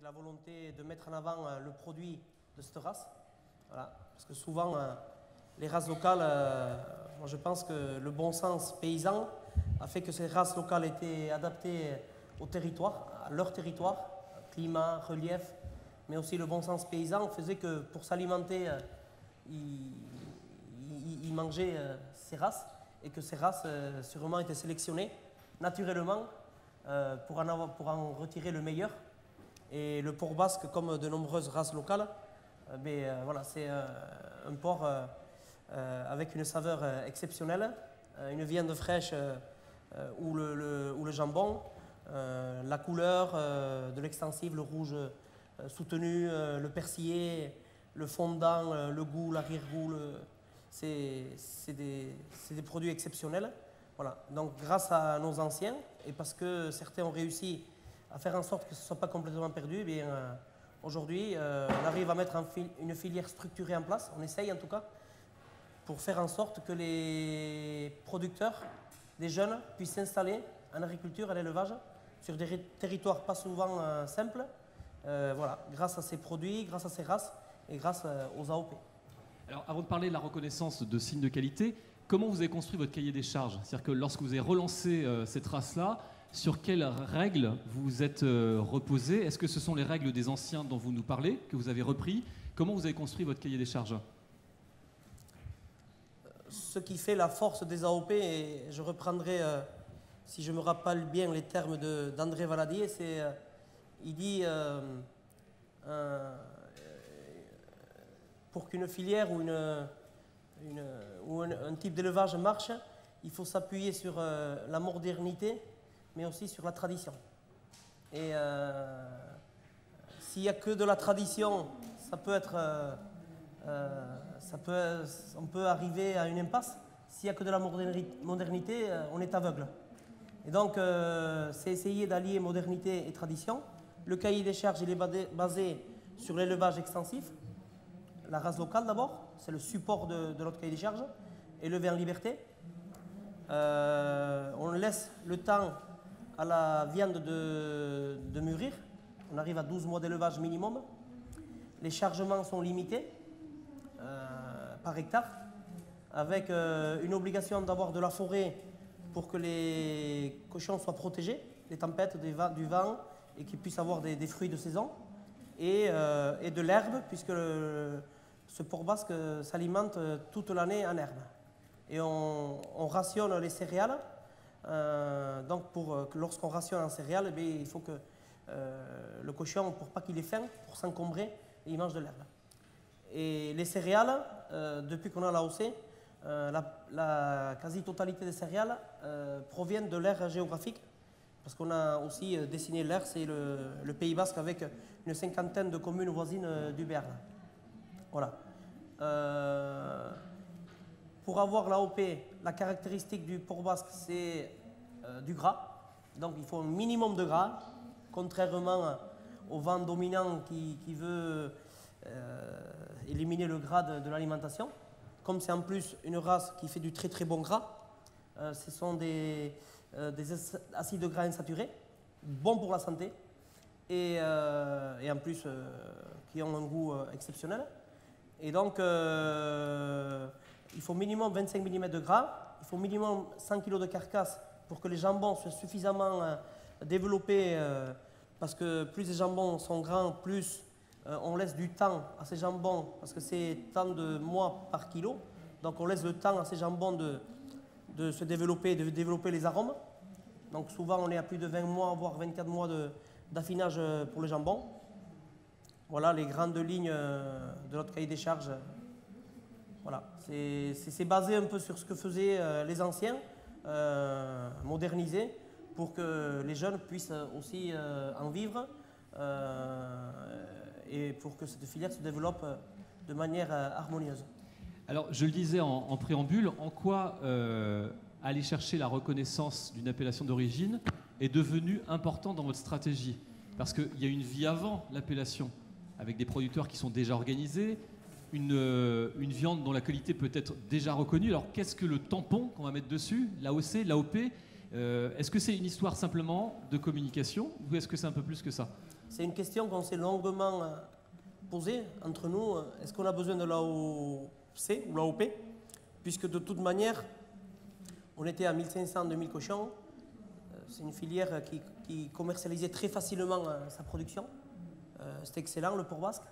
la volonté de mettre en avant le produit de cette race. Voilà. Parce que souvent, les races locales, moi je pense que le bon sens paysan a fait que ces races locales étaient adaptées au territoire, à leur territoire, climat, relief, mais aussi le bon sens paysan faisait que pour s'alimenter, ils mangeaient ces races et que ces races sûrement étaient sélectionnées naturellement pour en retirer le meilleur. Et le porc basque, comme de nombreuses races locales, voilà, c'est un porc avec une saveur exceptionnelle, une viande fraîche ou le jambon, la couleur de l'extensive, le rouge soutenu, le persillé, le fondant, le goût, l'arrière-goût, c'est des produits exceptionnels. Voilà. Donc grâce à nos anciens, et parce que certains ont réussi à faire en sorte que ce ne soit pas complètement perdu, eh bien, aujourd'hui, on arrive à mettre une filière structurée en place, on essaye en tout cas, pour faire en sorte que les producteurs, des jeunes, puissent s'installer en agriculture, à l'élevage, sur des territoires pas souvent simples, voilà, grâce à ces produits, grâce à ces races et grâce aux AOP. Alors, avant de parler de la reconnaissance de signes de qualité, comment vous avez construit votre cahier des charges? C'est-à-dire que lorsque vous avez relancé cette race-là, sur quelles règles vous êtes reposé? Est-ce que ce sont les règles des anciens dont vous nous parlez, que vous avez repris? Comment vous avez construit votre cahier des charges? Ce qui fait la force des AOP, et je reprendrai, si je me rappelle bien les termes d'André Valadier, c'est, il dit, pour qu'une filière ou un type d'élevage marche, il faut s'appuyer sur la modernité, mais aussi sur la tradition. Et s'il n'y a que de la tradition, ça peut être, on peut arriver à une impasse. S'il n'y a que de la modernité, on est aveugle. Et donc, c'est essayer d'allier modernité et tradition. Le cahier des charges, il est basé sur l'élevage extensif, la race locale d'abord, c'est le support de notre cahier des charges, élevé en liberté. On laisse le temps à la viande de mûrir. On arrive à 12 mois d'élevage minimum. Les chargements sont limités par hectare, avec une obligation d'avoir de la forêt pour que les cochons soient protégés des tempêtes, du vent, et qu'ils puissent avoir des fruits de saison, et de l'herbe, puisque ce porc basque s'alimente toute l'année en herbe. Et on rationne les céréales. Donc lorsqu'on rationne en céréales, eh il faut que le cochon, pour pas qu'il ait faim, pour s'encombrer, il mange de l'herbe. Et les céréales, depuis qu'on a l'AOC, la quasi-totalité des céréales proviennent de l'aire géographique, parce qu'on a aussi dessiné l'aire, c'est le Pays Basque avec une cinquantaine de communes voisines du Béarn. Voilà. Pour avoir l'AOP, la caractéristique du porc basque, c'est du gras. Donc il faut un minimum de gras, contrairement au vent dominant qui veut éliminer le gras de l'alimentation. Comme c'est en plus une race qui fait du très très bon gras, ce sont des acides gras insaturés, bons pour la santé, et en plus qui ont un goût exceptionnel. Et donc, il faut minimum 25 mm de gras, il faut minimum 100 kg de carcasse pour que les jambons soient suffisamment développés, parce que plus les jambons sont grands, plus on laisse du temps à ces jambons, parce que c'est tant de mois par kilo, donc on laisse le temps à ces jambons de se développer, de développer les arômes. Donc souvent on est à plus de 20 mois, voire 24 mois d'affinage pour les jambons. Voilà les grandes lignes de notre cahier des charges. Voilà, c'est basé un peu sur ce que faisaient les anciens, modernisés, pour que les jeunes puissent aussi en vivre et pour que cette filière se développe de manière harmonieuse. Alors, je le disais en préambule, en quoi aller chercher la reconnaissance d'une appellation d'origine est devenu important dans votre stratégie? Parce qu'il y a une vie avant l'appellation, avec des producteurs qui sont déjà organisés, une viande dont la qualité peut être déjà reconnue. Alors qu'est-ce que le tampon qu'on va mettre dessus, l'AOC, l'AOP, est-ce que c'est une histoire simplement de communication ou est-ce que c'est un peu plus que ça? C'est une question qu'on s'est longuement posée entre nous. Est-ce qu'on a besoin de l'AOC ou l'AOP? Puisque de toute manière, on était à 1500-2000 cochons. C'est une filière qui commercialisait très facilement sa production. C'est excellent le porc basque.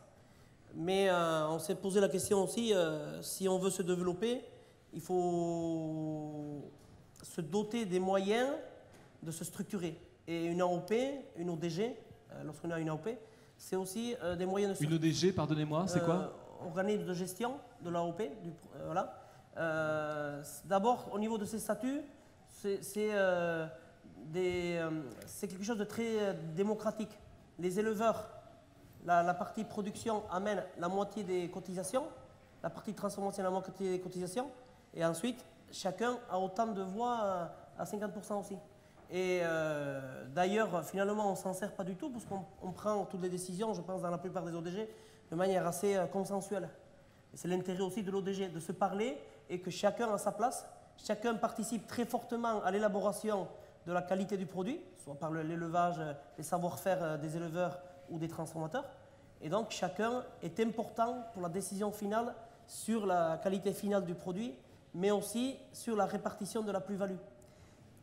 Mais on s'est posé la question aussi, si on veut se développer, il faut se doter des moyens de se structurer. Et une AOP, une ODG, lorsqu'on a une AOP, c'est aussi des moyens de se structurer. Une ODG, pardonnez-moi, c'est quoi? Organisme de gestion de l'AOP. Voilà. D'abord, au niveau de ses statuts, c'est quelque chose de très démocratique. Les éleveurs, la partie production amène la moitié des cotisations, la partie transformation la moitié des cotisations, et ensuite, chacun a autant de voix à 50% aussi. Et d'ailleurs, finalement, on ne s'en sert pas du tout, parce qu'on prend toutes les décisions, je pense, dans la plupart des ODG, de manière assez consensuelle. C'est l'intérêt aussi de l'ODG, de se parler et que chacun a sa place, chacun participe très fortement à l'élaboration de la qualité du produit, soit par l'élevage, les savoir-faire des éleveurs ou des transformateurs. Et donc chacun est important pour la décision finale sur la qualité finale du produit, mais aussi sur la répartition de la plus-value.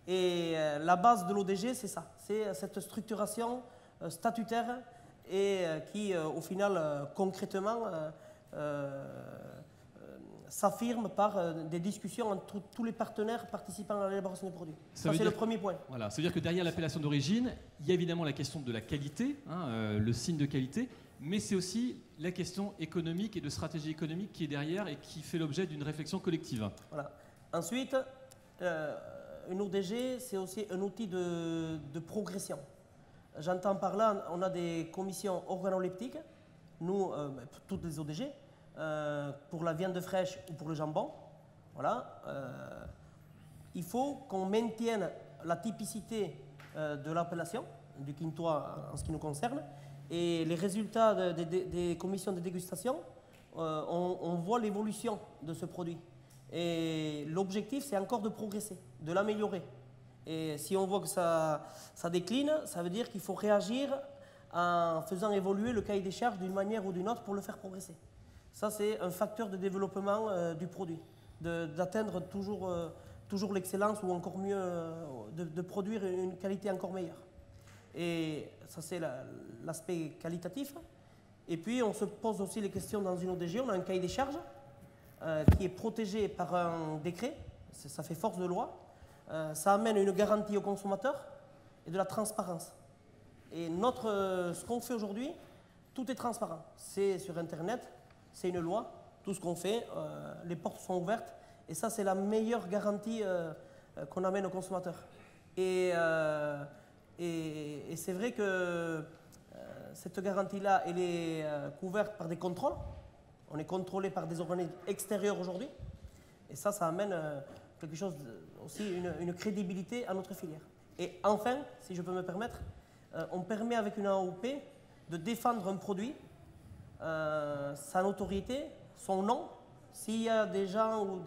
Et la base de l'ODG, c'est ça, c'est cette structuration statutaire et qui, au final, concrètement, s'affirme par des discussions entre tous les partenaires participant à l'élaboration des produits. Ça, c'est le premier point. Voilà, ça veut dire que derrière l'appellation d'origine, il y a évidemment la question de la qualité, le signe de qualité, mais c'est aussi la question économique et de stratégie économique qui est derrière et qui fait l'objet d'une réflexion collective. Voilà. Ensuite, une ODG, c'est aussi un outil de progression. J'entends par là, on a des commissions organoleptiques, nous, toutes les ODG, pour la viande fraîche ou pour le jambon. Voilà. Il faut qu'on maintienne la typicité de l'appellation, du quintois en ce qui nous concerne, et les résultats des commissions de dégustation, on voit l'évolution de ce produit. Et l'objectif, c'est encore de progresser, de l'améliorer. Et si on voit que ça décline, ça veut dire qu'il faut réagir en faisant évoluer le cahier des charges d'une manière ou d'une autre pour le faire progresser. Ça, c'est un facteur de développement du produit, d'atteindre toujours l'excellence ou encore mieux, de produire une qualité encore meilleure. Et ça, c'est l'aspect qualitatif. Et puis, on se pose aussi les questions dans une ODG. On a un cahier des charges qui est protégé par un décret. Ça fait force de loi. Ça amène une garantie aux consommateurs et de la transparence. Et ce qu'on fait aujourd'hui, tout est transparent. C'est sur Internet, c'est une loi. Tout ce qu'on fait, les portes sont ouvertes. Et ça, c'est la meilleure garantie qu'on amène aux consommateurs. Et c'est vrai que cette garantie-là, elle est couverte par des contrôles. On est contrôlé par des organismes extérieurs aujourd'hui. Et ça amène quelque chose, aussi une crédibilité à notre filière. Et enfin, si je peux me permettre, on permet avec une AOP de défendre un produit, sa notoriété, son nom. S'il y a des gens ou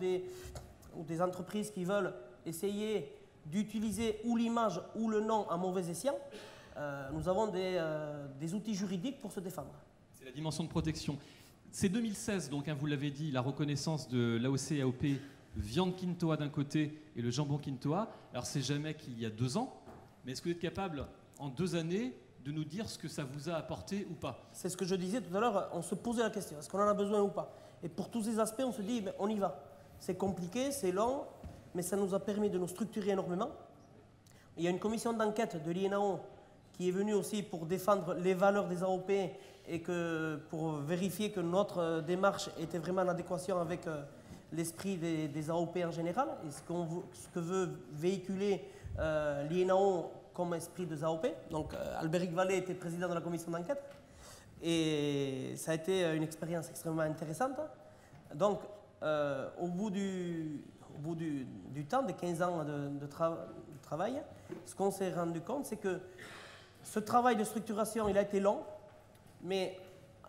des entreprises qui veulent essayer d'utiliser ou l'image ou le nom à mauvais escient, nous avons des outils juridiques pour se défendre. C'est la dimension de protection. C'est 2016, donc, vous l'avez dit, la reconnaissance de l'AOC et AOP, viande quintoa d'un côté et le jambon quintoa. Alors, c'est jamais qu'il y a 2 ans, mais est-ce que vous êtes capable, en 2 années, de nous dire ce que ça vous a apporté ou pas? C'est ce que je disais tout à l'heure, on se posait la question, est-ce qu'on en a besoin ou pas? Et pour tous ces aspects, on se dit, on y va. C'est compliqué, c'est long, mais ça nous a permis de nous structurer énormément. Il y a une commission d'enquête de l'INAO qui est venue aussi pour défendre les valeurs des AOP et pour vérifier que notre démarche était vraiment en adéquation avec l'esprit des AOP en général et ce que veut véhiculer l'INAO comme esprit des AOP. Donc Albéric Vallée était président de la commission d'enquête et ça a été une expérience extrêmement intéressante. Donc au bout du temps, des 15 ans de travail, ce qu'on s'est rendu compte, c'est que ce travail de structuration, il a été long, mais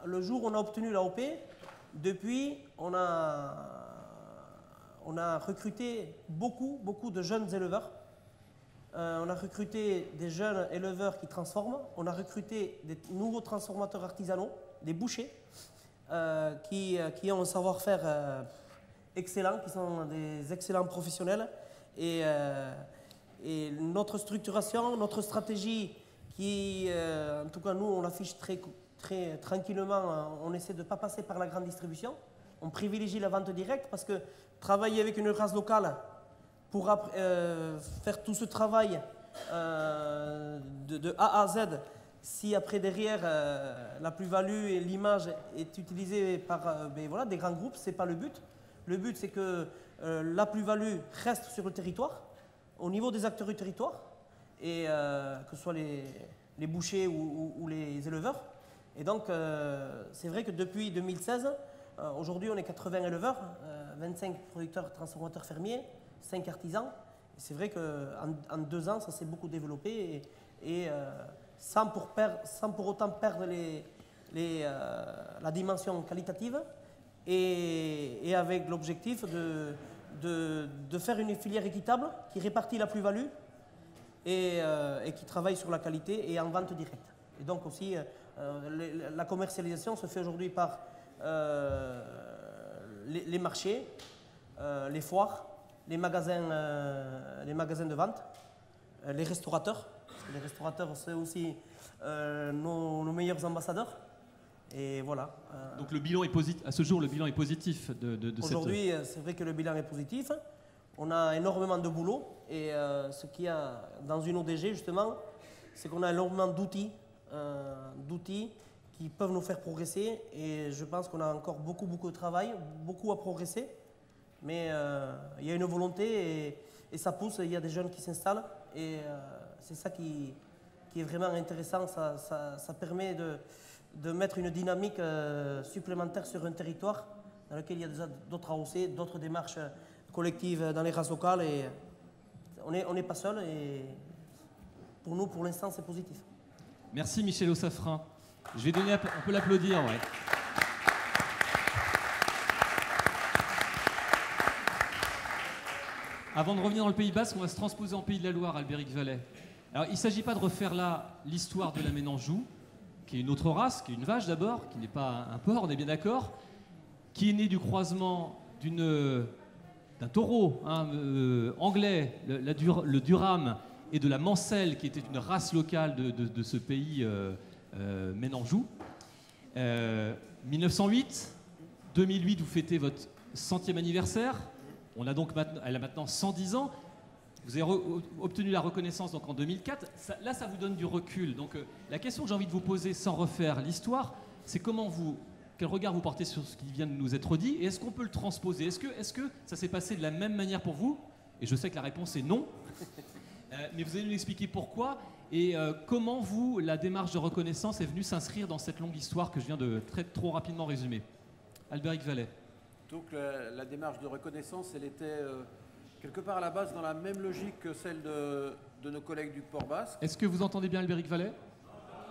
le jour où on a obtenu l'AOP, depuis, on a recruté beaucoup de jeunes éleveurs On a recruté des jeunes éleveurs qui transforment. On a recruté des nouveaux transformateurs artisanaux, des bouchers, qui ont un savoir-faire excellent, qui sont des excellents professionnels. Et notre structuration, notre stratégie, en tout cas nous, on l'affiche très tranquillement. On essaie de ne pas passer par la grande distribution. On privilégie la vente directe parce que travailler avec une race locale pour faire tout ce travail de A à Z, si après derrière la plus-value et l'image est utilisée par des grands groupes, ce n'est pas le but. Le but, c'est que la plus-value reste sur le territoire, au niveau des acteurs du territoire, et que ce soit les bouchers ou les éleveurs. Et donc, c'est vrai que depuis 2016, aujourd'hui, on est 80 éleveurs, 25 producteurs, transformateurs fermiers, 5 artisans. C'est vrai qu'en 2 ans, ça s'est beaucoup développé et sans pour autant perdre la dimension qualitative et avec l'objectif de faire une filière équitable qui répartit la plus-value et qui travaille sur la qualité et en vente directe. Et donc aussi, la commercialisation se fait aujourd'hui par les marchés, les foires, les magasins de vente, les restaurateurs. Parce que les restaurateurs, c'est aussi nos meilleurs ambassadeurs. Et voilà. Donc le bilan est positif. À ce jour, le bilan est positif de Aujourd'hui, c'est vrai que le bilan est positif. On a énormément de boulot. Et ce qu'il y a dans une ODG, justement, c'est qu'on a énormément d'outils qui peuvent nous faire progresser. Et je pense qu'on a encore beaucoup de travail, beaucoup à progresser. Mais il y a une volonté et ça pousse. Il y a des jeunes qui s'installent. Et c'est ça qui est vraiment intéressant. Ça permet de mettre une dynamique supplémentaire sur un territoire dans lequel il y a déjà d'autres AOC, d'autres démarches collectives dans les races locales. Et on n'est pas seul. Et pour nous, pour l'instant, c'est positif. Merci Michel Aussafrin. Je vais donner, on peut l'applaudir, ouais. Avant de revenir dans le Pays Basque, on va se transposer en Pays de la Loire, Albéric Vallet. Alors, il ne s'agit pas de refaire là l'histoire de la Ménanjou, qui est une autre race, qui est une vache d'abord, qui n'est pas un porc, on est bien d'accord, qui est née du croisement d'un taureau anglais, le Durham, et de la Mancelle, qui était une race locale de ce pays Ménanjou. 1908, 2008, vous fêtez votre 100e anniversaire. Elle a maintenant 110 ans. Vous avez obtenu la reconnaissance donc en 2004. Là, ça vous donne du recul. Donc, la question que j'ai envie de vous poser, sans refaire l'histoire, c'est quel regard vous portez sur ce qui vient de nous être dit, et est-ce qu'on peut le transposer? Est-ce que ça s'est passé de la même manière pour vous? Et je sais que la réponse est non. Mais vous allez nous expliquer pourquoi et comment la démarche de reconnaissance est venue s'inscrire dans cette longue histoire que je viens de trop rapidement résumer. Albéric Vallet. Donc la démarche de reconnaissance, elle était quelque part à la base dans la même logique que celle de nos collègues du Port Basque. Est-ce que vous entendez bien Albéric Vallet?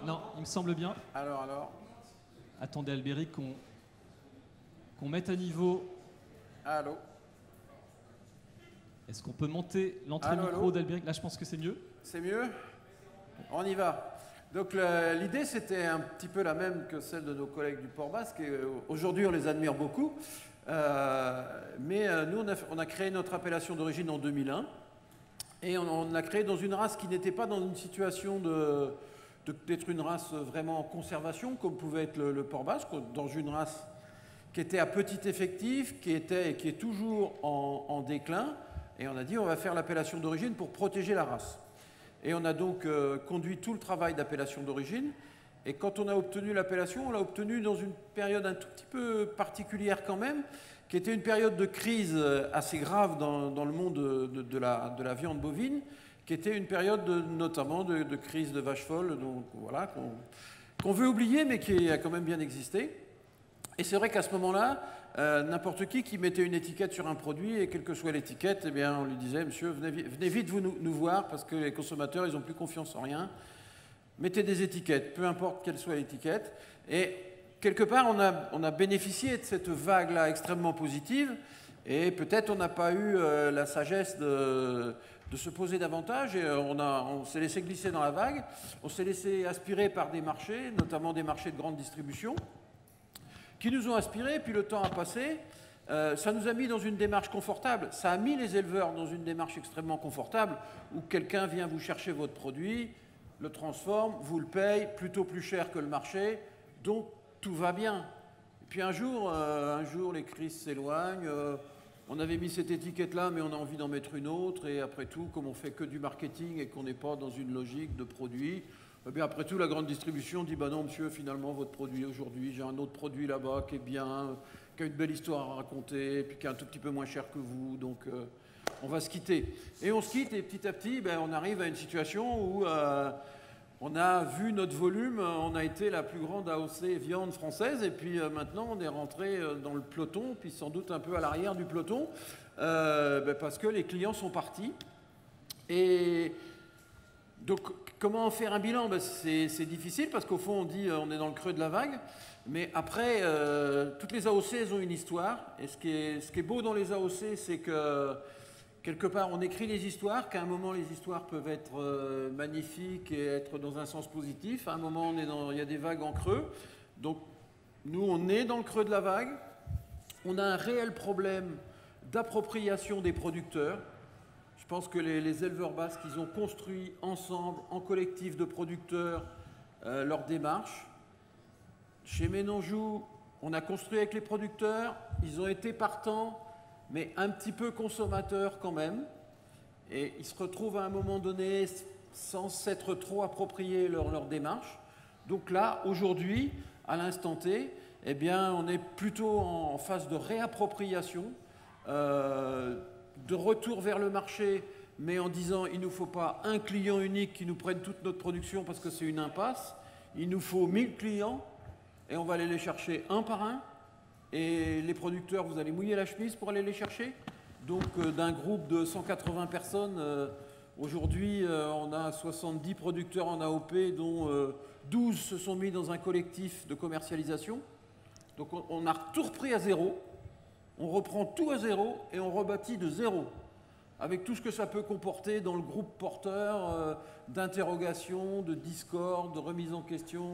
Non, il me semble bien. Alors. Attendez Albéric, qu'on mette à niveau. Allô. Est-ce qu'on peut monter l'entrée micro d'Albéric? Là, je pense que c'est mieux. C'est mieux? On y va. Donc l'idée, c'était un petit peu la même que celle de nos collègues du Port Basque. Aujourd'hui, on les admire beaucoup. Mais nous, on a créé notre appellation d'origine en 2001. Et on l'a créée dans une race qui n'était pas dans une situation d'être une race vraiment en conservation, comme pouvait être le Port Basque, dans une race qui était à petit effectif, qui est toujours en déclin. Et on a dit, on va faire l'appellation d'origine pour protéger la race. Et on a donc conduit tout le travail d'appellation d'origine. Et quand on a obtenu l'appellation, on l'a obtenu dans une période un tout petit peu particulière quand même, qui était une période de crise assez grave dans le monde de la viande bovine, qui était une période notamment de crise de vache folle, donc voilà, qu'on veut oublier, mais qui a quand même bien existé. Et c'est vrai qu'à ce moment-là, n'importe qui mettait une étiquette sur un produit, et quelle que soit l'étiquette, eh bien, on lui disait, monsieur, venez vite nous voir, parce que les consommateurs, ils n'ont plus confiance en rien. Mettez des étiquettes, peu importe quelle soit l'étiquette. Et quelque part, on a bénéficié de cette vague-là extrêmement positive, et peut-être on n'a pas eu la sagesse de se poser davantage et on s'est laissé glisser dans la vague, on s'est laissé aspirer par des marchés, notamment des marchés de grande distribution, qui nous ont aspirés, puis le temps a passé, ça nous a mis dans une démarche confortable, ça a mis les éleveurs dans une démarche extrêmement confortable, où quelqu'un vient vous chercher votre produit, le transforme, vous le paye, plutôt plus cher que le marché, donc tout va bien. Et puis un jour les crises s'éloignent, on avait mis cette étiquette-là, mais on a envie d'en mettre une autre, et après tout, comme on fait que du marketing et qu'on n'est pas dans une logique de produit, eh bien après tout, la grande distribution dit « bah non, monsieur, finalement, votre produit aujourd'hui, j'ai un autre produit là-bas qui est bien, qui a une belle histoire à raconter, puis qui est un tout petit peu moins cher que vous, donc on va se quitter ». Et on se quitte, et petit à petit, on arrive à une situation où on a vu notre volume, on a été la plus grande AOC viande française, et puis maintenant, on est rentré dans le peloton, puis sans doute un peu à l'arrière du peloton, parce que les clients sont partis. Et donc, comment faire un bilan? C'est difficile parce qu'au fond, on dit on est dans le creux de la vague. Mais après, toutes les AOC, elles ont une histoire. Et ce qui est beau dans les AOC, c'est que quelque part, on écrit les histoires, qu'à un moment, les histoires peuvent être magnifiques et être dans un sens positif. À un moment, il y a des vagues en creux. Donc, nous, on est dans le creux de la vague. On a un réel problème d'appropriation des producteurs. Je pense que les éleveurs basques, ils ont construit ensemble, en collectif de producteurs, leur démarche. Chez Ménonjou, on a construit avec les producteurs, ils ont été partants, mais un petit peu consommateurs quand même. Et ils se retrouvent à un moment donné sans s'être trop appropriés leur démarche. Donc là, aujourd'hui, à l'instant T, eh bien, on est plutôt en phase de réappropriation, de retour vers le marché, mais en disant il ne nous faut pas un client unique qui nous prenne toute notre production parce que c'est une impasse. Il nous faut 1000 clients et on va aller les chercher un par un. Et les producteurs, vous allez mouiller la chemise pour aller les chercher. Donc d'un groupe de 180 personnes, aujourd'hui on a 70 producteurs en AOP, dont 12 se sont mis dans un collectif de commercialisation. Donc on a tout repris à zéro. On reprend tout à zéro et on rebâtit de zéro, avec tout ce que ça peut comporter dans le groupe porteur, d'interrogation, de discorde, de remise en question.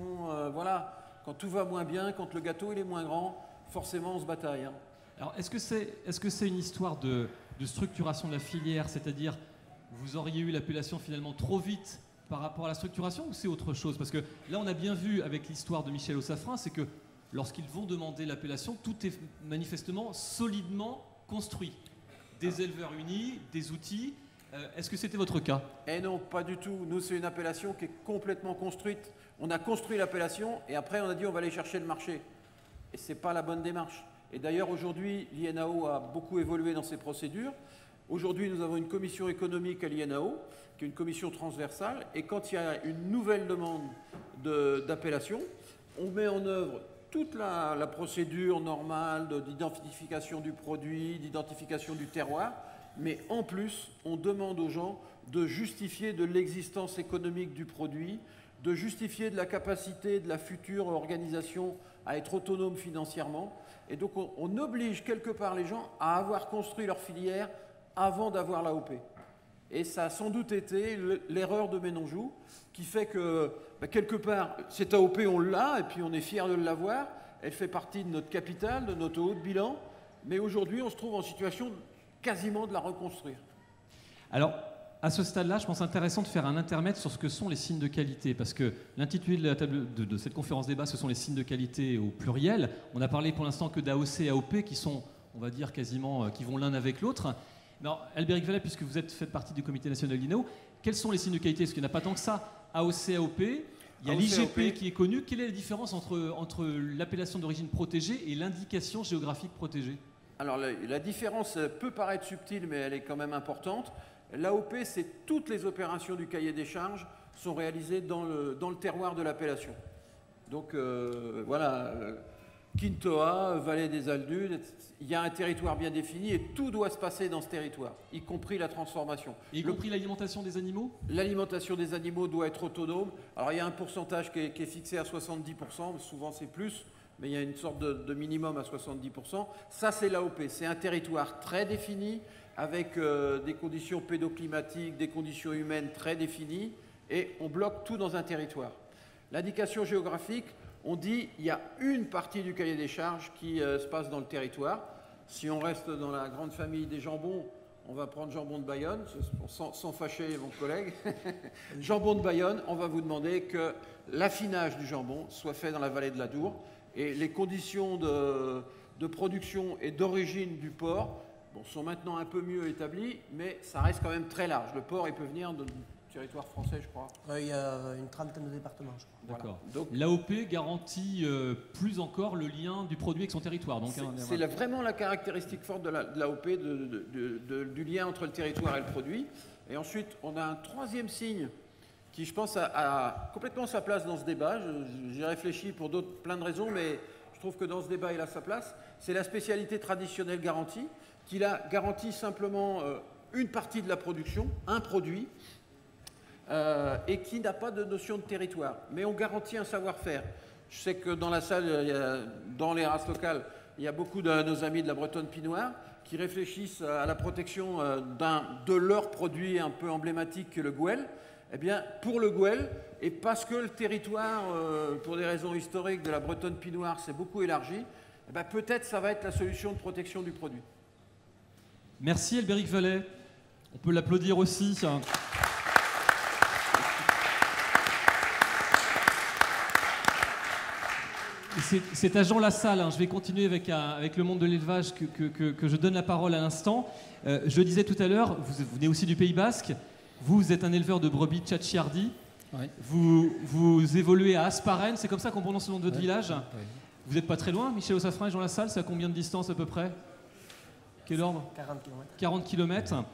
Voilà, quand tout va moins bien, quand le gâteau il est moins grand, forcément on se bataille. Hein. Alors est-ce que c'est une histoire de structuration de la filière, c'est-à-dire vous auriez eu l'appellation finalement trop vite par rapport à la structuration, ou c'est autre chose? Parce que là on a bien vu avec l'histoire de Michel au Safrin, c'est que lorsqu'ils vont demander l'appellation, tout est manifestement solidement construit. Des éleveurs unis, des outils. Est-ce que c'était votre cas? Eh non, pas du tout. Nous, c'est une appellation qui est complètement construite. On a construit l'appellation et après, on a dit on va aller chercher le marché. Et ce n'est pas la bonne démarche. Et d'ailleurs, aujourd'hui, l'INAO a beaucoup évolué dans ses procédures. Aujourd'hui, nous avons une commission économique à l'INAO, qui est une commission transversale. Et quand il y a une nouvelle demande d'appellation, on met en œuvre toute la procédure normale d'identification du produit, d'identification du terroir, mais en plus, on demande aux gens de justifier de l'existence économique du produit, de justifier de la capacité de la future organisation à être autonome financièrement. Et donc, on oblige quelque part les gens à avoir construit leur filière avant d'avoir l'AOP. Et ça a sans doute été l'erreur de Ménonjou, qui fait que, quelque part, cette AOP, on l'a, et puis on est fiers de l'avoir. Elle fait partie de notre capital, de notre haut de bilan. Mais aujourd'hui, on se trouve en situation quasiment de la reconstruire. Alors, à ce stade-là, je pense intéressant de faire un intermède sur ce que sont les signes de qualité, parce que l'intitulé de la table de cette conférence débat, ce sont les signes de qualité au pluriel. On a parlé pour l'instant que d'AOC et AOP, qui sont, on va dire, quasiment, qui vont l'un avec l'autre. Alors, Albéric Vallet, puisque vous faites partie du comité national de l'INAO, quels sont les signes de qualité? Parce qu'il n'y en a pas tant que ça. AOC, AOP, il y a l'IGP qui est connu. Quelle est la différence entre l'appellation d'origine protégée et l'indication géographique protégée? Alors, la différence peut paraître subtile, mais elle est quand même importante. L'AOP, c'est toutes les opérations du cahier des charges sont réalisées dans le terroir de l'appellation. Donc, voilà, Quintoa, Vallée des Aldudes, il y a un territoire bien défini et tout doit se passer dans ce territoire, y compris la transformation. Y compris l'alimentation des animaux? L'alimentation des animaux doit être autonome. Alors il y a un pourcentage qui est fixé à 70%, souvent c'est plus, mais il y a une sorte de minimum à 70%. Ça, c'est l'AOP. C'est un territoire très défini, avec des conditions pédoclimatiques, des conditions humaines très définies, et on bloque tout dans un territoire. L'indication géographique, on dit qu'il y a une partie du cahier des charges qui se passe dans le territoire. Si on reste dans la grande famille des jambons, on va prendre jambon de Bayonne, sans fâcher mon collègue. Jambon de Bayonne, on va vous demander que l'affinage du jambon soit fait dans la vallée de l'Adour. Et les conditions de production et d'origine du porc sont maintenant un peu mieux établies, mais ça reste quand même très large. Le porc, il peut venir du territoire français, je crois. Il y a une trentaine de départements, je crois. D'accord. Donc, l'AOP garantit plus encore le lien du produit avec son territoire. C'est vraiment la caractéristique forte de l'AOP, du lien entre le territoire et le produit. Et ensuite, on a un troisième signe qui, je pense, a complètement sa place dans ce débat. J'y réfléchis pour plein de raisons, mais je trouve que dans ce débat, il a sa place. C'est la spécialité traditionnelle garantie, qui garantit simplement une partie de la production, un produit, et qui n'a pas de notion de territoire. Mais on garantit un savoir-faire. Je sais que dans la salle, dans les races locales, il y a beaucoup de nos amis de la Bretonne Pinoire qui réfléchissent à la protection de leur produit un peu emblématique que le gouel. Eh bien, pour le gouel, et parce que le territoire, pour des raisons historiques de la Bretonne Pinoire, s'est beaucoup élargi, eh bien, peut-être ça va être la solution de protection du produit. Merci Albéric Vallet. On peut l'applaudir aussi. C'est à Jean Lassalle, je vais continuer avec le monde de l'élevage que je donne la parole à l'instant. Je disais tout à l'heure, vous venez aussi du Pays Basque, vous êtes un éleveur de brebis Tchatchiardi, oui. vous évoluez à Asparen, c'est comme ça qu'on prononce le nom de votre village. Oui. Vous n'êtes pas très loin, Michel Ossafrin et Jean Lassalle, c'est à combien de distance à peu près? Quel ordre? 40 km. 40 km.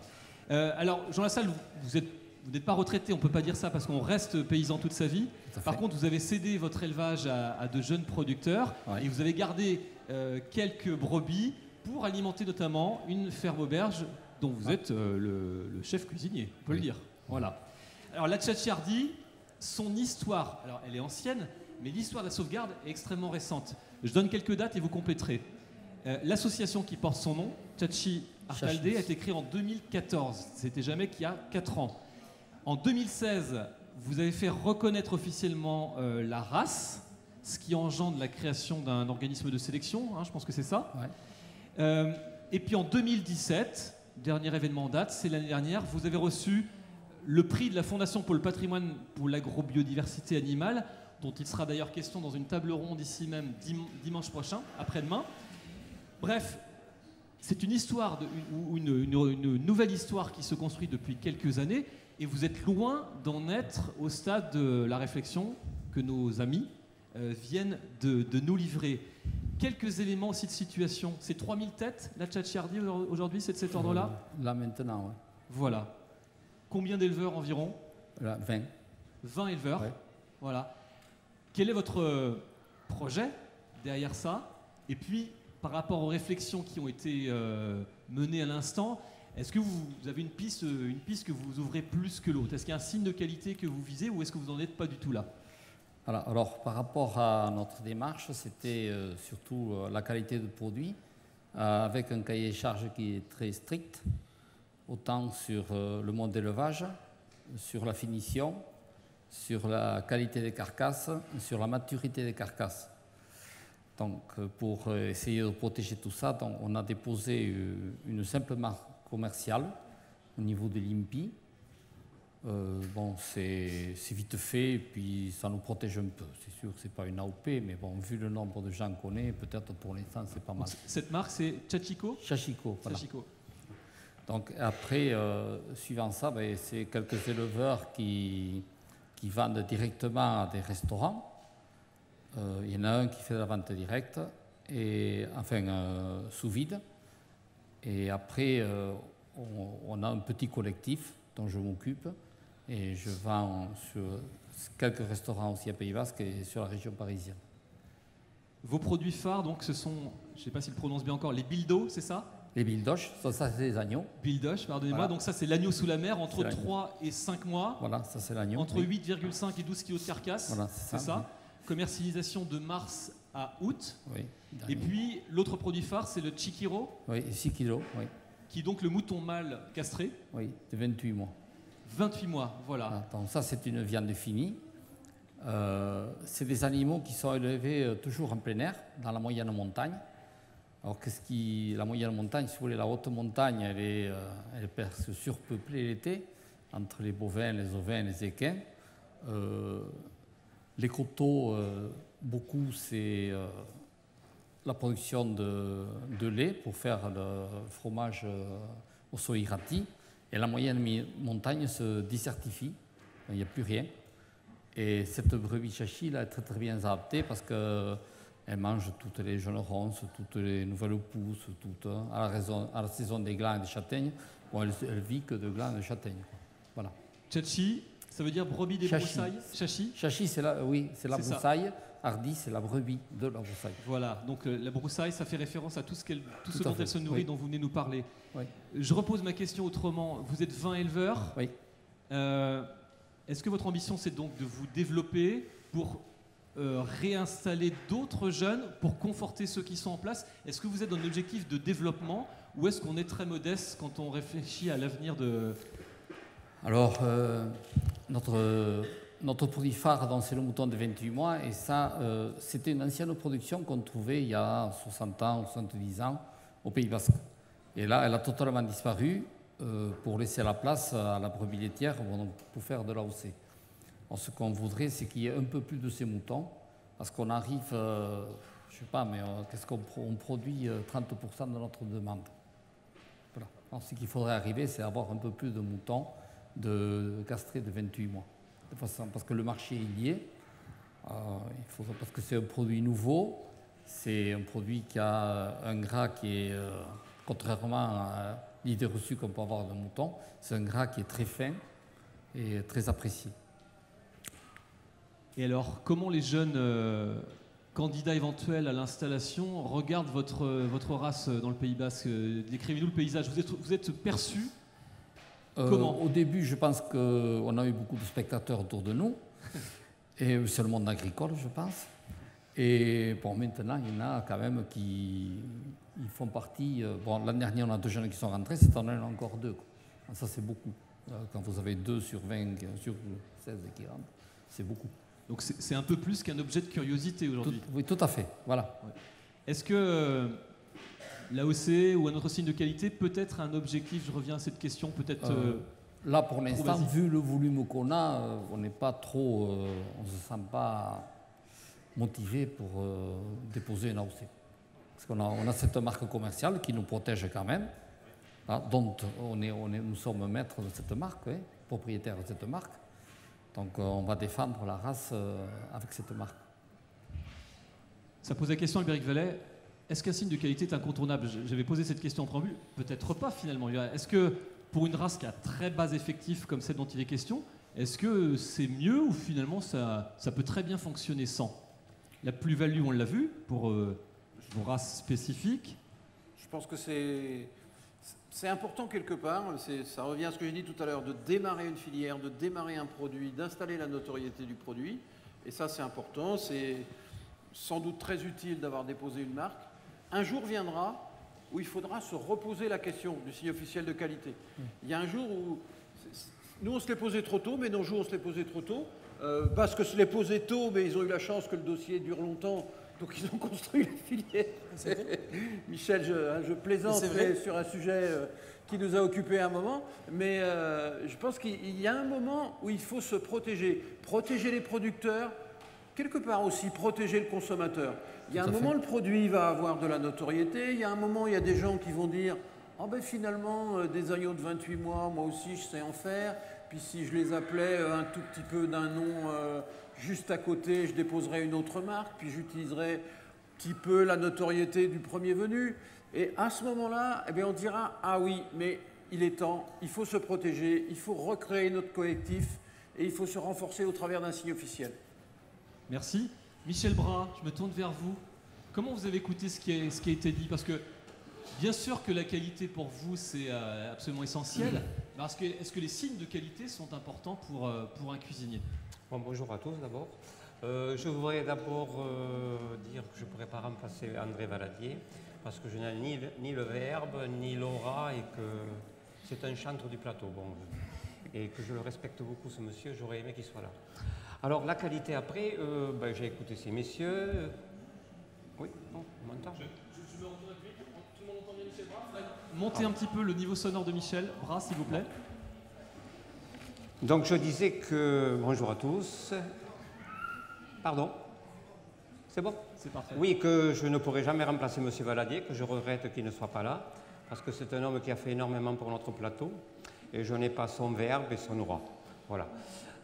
Alors Jean Lassalle, vous n'êtes pas retraité, on ne peut pas dire ça parce qu'on reste paysan toute sa vie. Par contre, vous avez cédé votre élevage à de jeunes producteurs et vous avez gardé quelques brebis pour alimenter notamment une ferme auberge dont vous êtes le chef cuisinier, on peut le dire. Voilà. Alors la Tchatchiardi, son histoire, alors elle est ancienne, mais l'histoire de la sauvegarde est extrêmement récente. Je donne quelques dates et vous compléterez. L'association qui porte son nom, Tchatchi Artaldé, a été créée en 2014. C'était jamais qu'il y a 4 ans. En 2016, vous avez fait reconnaître officiellement la race, ce qui engendre la création d'un organisme de sélection, je pense que c'est ça. Ouais. Et puis en 2017, dernier événement en date, c'est l'année dernière, vous avez reçu le prix de la Fondation pour le patrimoine pour l'agrobiodiversité animale, dont il sera d'ailleurs question dans une table ronde ici même dimanche prochain, après-demain. Bref, c'est une histoire, une nouvelle histoire qui se construit depuis quelques années, et vous êtes loin d'en être au stade de la réflexion que nos amis viennent de nous livrer. Quelques éléments aussi de situation. C'est 3000 têtes, la Tchatchiardi, aujourd'hui, c'est de cet ordre-là? Là maintenant, oui. Voilà. Combien d'éleveurs environ? Là, 20. 20 éleveurs. Ouais. Voilà. Quel est votre projet derrière ça? Et puis, par rapport aux réflexions qui ont été menées à l'instant, est-ce que vous avez une piste que vous ouvrez plus que l'autre? Est-ce qu'il y a un signe de qualité que vous visez ou est-ce que vous n'en êtes pas du tout là? Alors, par rapport à notre démarche, c'était surtout la qualité de produit, avec un cahier de charges qui est très strict, autant sur le mode d'élevage, sur la finition, sur la qualité des carcasses, sur la maturité des carcasses. Donc, pour essayer de protéger tout ça, donc, on a déposé une simple marque commerciale au niveau de l'INPI. Bon, c'est vite fait et puis ça nous protège un peu. C'est sûr que ce n'est pas une AOP, mais bon, vu le nombre de gens qu'on est, peut-être pour l'instant, c'est pas mal. Cette marque, c'est Tchachiko? Tchachiko, voilà. Tchachiko. Donc après, suivant ça, ben, c'est quelques éleveurs qui vendent directement à des restaurants. Il y en a un qui fait la vente directe, et, enfin sous vide. Et après, on a un petit collectif dont je m'occupe, et je vends sur quelques restaurants aussi à Pays Basque et sur la région parisienne. Vos produits phares, donc, ce sont, je ne sais pas s'ils prononcent bien encore, les bildos, c'est ça? Les bildoches, ça c'est les agneaux. Bildoche, pardonnez-moi. Voilà. Donc ça, c'est l'agneau sous la mer, entre 3 et 5 mois. Voilà, ça c'est l'agneau. Entre 8,5 et 12 kg de carcasse. Voilà, c'est ça. Commercialisation de mars à août. Oui, Et puis l'autre produit phare, c'est le Chikiro, oui, 6 kilos, oui, qui est donc le mouton mâle castré. oui, de 28 mois. 28 mois, voilà. Attends, ça, c'est une viande finie. C'est des animaux qui sont élevés toujours en plein air, dans la moyenne montagne. Alors, la moyenne montagne, si vous voulez, la haute montagne, elle est presque surpeuplée l'été, entre les bovins, les ovins, les équins. Les coteaux, beaucoup, c'est la production de lait pour faire le fromage au soirati. Et la moyenne montagne se désertifie, il n'y a plus rien. Et cette brebis chachi là, est très très bien adaptée parce qu'elle mange toutes les jeunes ronces, toutes les nouvelles pousses, à la saison des glands et des châtaignes. Bon, elle vit que de glands et de châtaignes. Voilà. Chachi, ça veut dire brebis des Chachi. broussailles. Chachi. Chachi, c'est la broussaille. Hardi, c'est la brebis de la broussaille. Voilà, donc la broussaille, ça fait référence à tout ce dont elle se nourrit, oui. dont vous venez nous parler. Oui. Je repose ma question autrement. Vous êtes 20 éleveurs. Oui. Est-ce que votre ambition, c'est donc de vous développer pour réinstaller d'autres jeunes, pour conforter ceux qui sont en place? Est-ce que vous êtes dans un objectif de développement ou est-ce qu'on est très modeste quand on réfléchit à l'avenir de... Alors, notre produit phare, c'est le mouton de 28 mois, et ça, c'était une ancienne production qu'on trouvait il y a 60 ans, 70 ans, au Pays Basque. Et là, elle a totalement disparu pour laisser la place à la brebis laitière pour faire de l'AOC. Alors, ce qu'on voudrait, c'est qu'il y ait un peu plus de ces moutons, parce qu'on arrive, je ne sais pas, mais qu'est-ce qu'on produit 30% de notre demande. Voilà. Alors, ce qu'il faudrait arriver, c'est avoir un peu plus de moutons castrés de 28 mois. De façon, parce que le marché il y est, parce que c'est un produit nouveau, c'est un produit qui a un gras qui est, contrairement à l'idée reçue qu'on peut avoir d'un mouton, c'est un gras qui est très fin et très apprécié. Et alors, comment les jeunes candidats éventuels à l'installation regardent votre race dans le Pays Basque? Décrivez-nous le paysage. Vous êtes perçu comment? Au début, je pense qu'on a eu beaucoup de spectateurs autour de nous, et c'est le monde agricole, je pense. Et bon, maintenant, il y en a quand même qui font partie. Bon, l'année dernière, on a 2 jeunes qui sont rentrés, cette année, on en a encore 2. Ça, c'est beaucoup. Quand vous avez 2 sur 20, sur 16 qui rentrent, c'est beaucoup. Donc c'est un peu plus qu'un objet de curiosité aujourd'hui. Oui, tout à fait. Voilà. Ouais. Est-ce que l'AOC ou un autre signe de qualité peut être un objectif? Je reviens à cette question, peut-être. Là, pour l'instant, vu le volume qu'on a, on n'est pas trop, on ne se sent pas motivé pour déposer une AOC. Parce qu'on a cette marque commerciale qui nous protège quand même, dont nous sommes maîtres de cette marque, propriétaires de cette marque. Donc on va défendre la race avec cette marque. Ça pose la question, Albéric Vallet. Est-ce qu'un signe de qualité est incontournable? J'avais posé cette question en préambule. Peut-être pas finalement. Est-ce que pour une race qui a très bas effectif comme celle dont il est question, est-ce que c'est mieux ou finalement ça peut très bien fonctionner sans? La plus-value, on l'a vu, pour vos races spécifiques. Je pense que c'est important quelque part. Ça revient à ce que j'ai dit tout à l'heure, de démarrer une filière, de démarrer un produit, d'installer la notoriété du produit. Et ça, c'est important. C'est sans doute très utile d'avoir déposé une marque. Un jour viendra où il faudra se reposer la question du signe officiel de qualité. Il y a un jour où... Nous, on se l'est posé trop tôt, mais nos jours, on se l'est posé trop tôt. Parce que se l'est posé tôt, mais ils ont eu la chance que le dossier dure longtemps, donc ils ont construit la filière. Michel, je plaisante sur un sujet qui nous a occupé un moment, mais je pense qu'il y a un moment où il faut se protéger. Protéger les producteurs, quelque part aussi protéger le consommateur. Il y a un moment, le produit va avoir de la notoriété, il y a un moment, il y a des gens qui vont dire « Ah ben finalement, des agneaux de 28 mois, moi aussi je sais en faire ». Puis si je les appelais un tout petit peu d'un nom juste à côté, je déposerais une autre marque, puis j'utiliserais un petit peu la notoriété du premier venu. Et à ce moment-là, eh bien, on dira « Ah oui, mais il est temps, il faut se protéger, il faut recréer notre collectif et il faut se renforcer au travers d'un signe officiel. » Merci. Michel Bras, je me tourne vers vous. Comment vous avez écouté ce qui a été dit? Parce que bien sûr que la qualité pour vous, c'est absolument essentiel. Est-ce que les signes de qualité sont importants pour un cuisinier? Bon, bonjour à tous d'abord. Je voudrais d'abord dire que je ne pourrais pas remplacer André Valadier, parce que je n'ai ni le verbe, ni l'aura, et que c'est un chantre du plateau. Bon, et que je le respecte beaucoup, ce monsieur, j'aurais aimé qu'il soit là. Alors, la qualité après, j'ai écouté ces messieurs. Oui, non, on m'entend. Je me retourne avec lui. Tout le monde entend bien Michel Bras. Montez un petit peu le niveau sonore de Michel Bras, s'il vous plaît. Donc, je disais que... Bonjour à tous. Pardon? C'est bon? C'est parfait. Oui, que je ne pourrai jamais remplacer M. Valadier, que je regrette qu'il ne soit pas là, parce que c'est un homme qui a fait énormément pour notre plateau, et je n'ai pas son verbe et son aura. Voilà.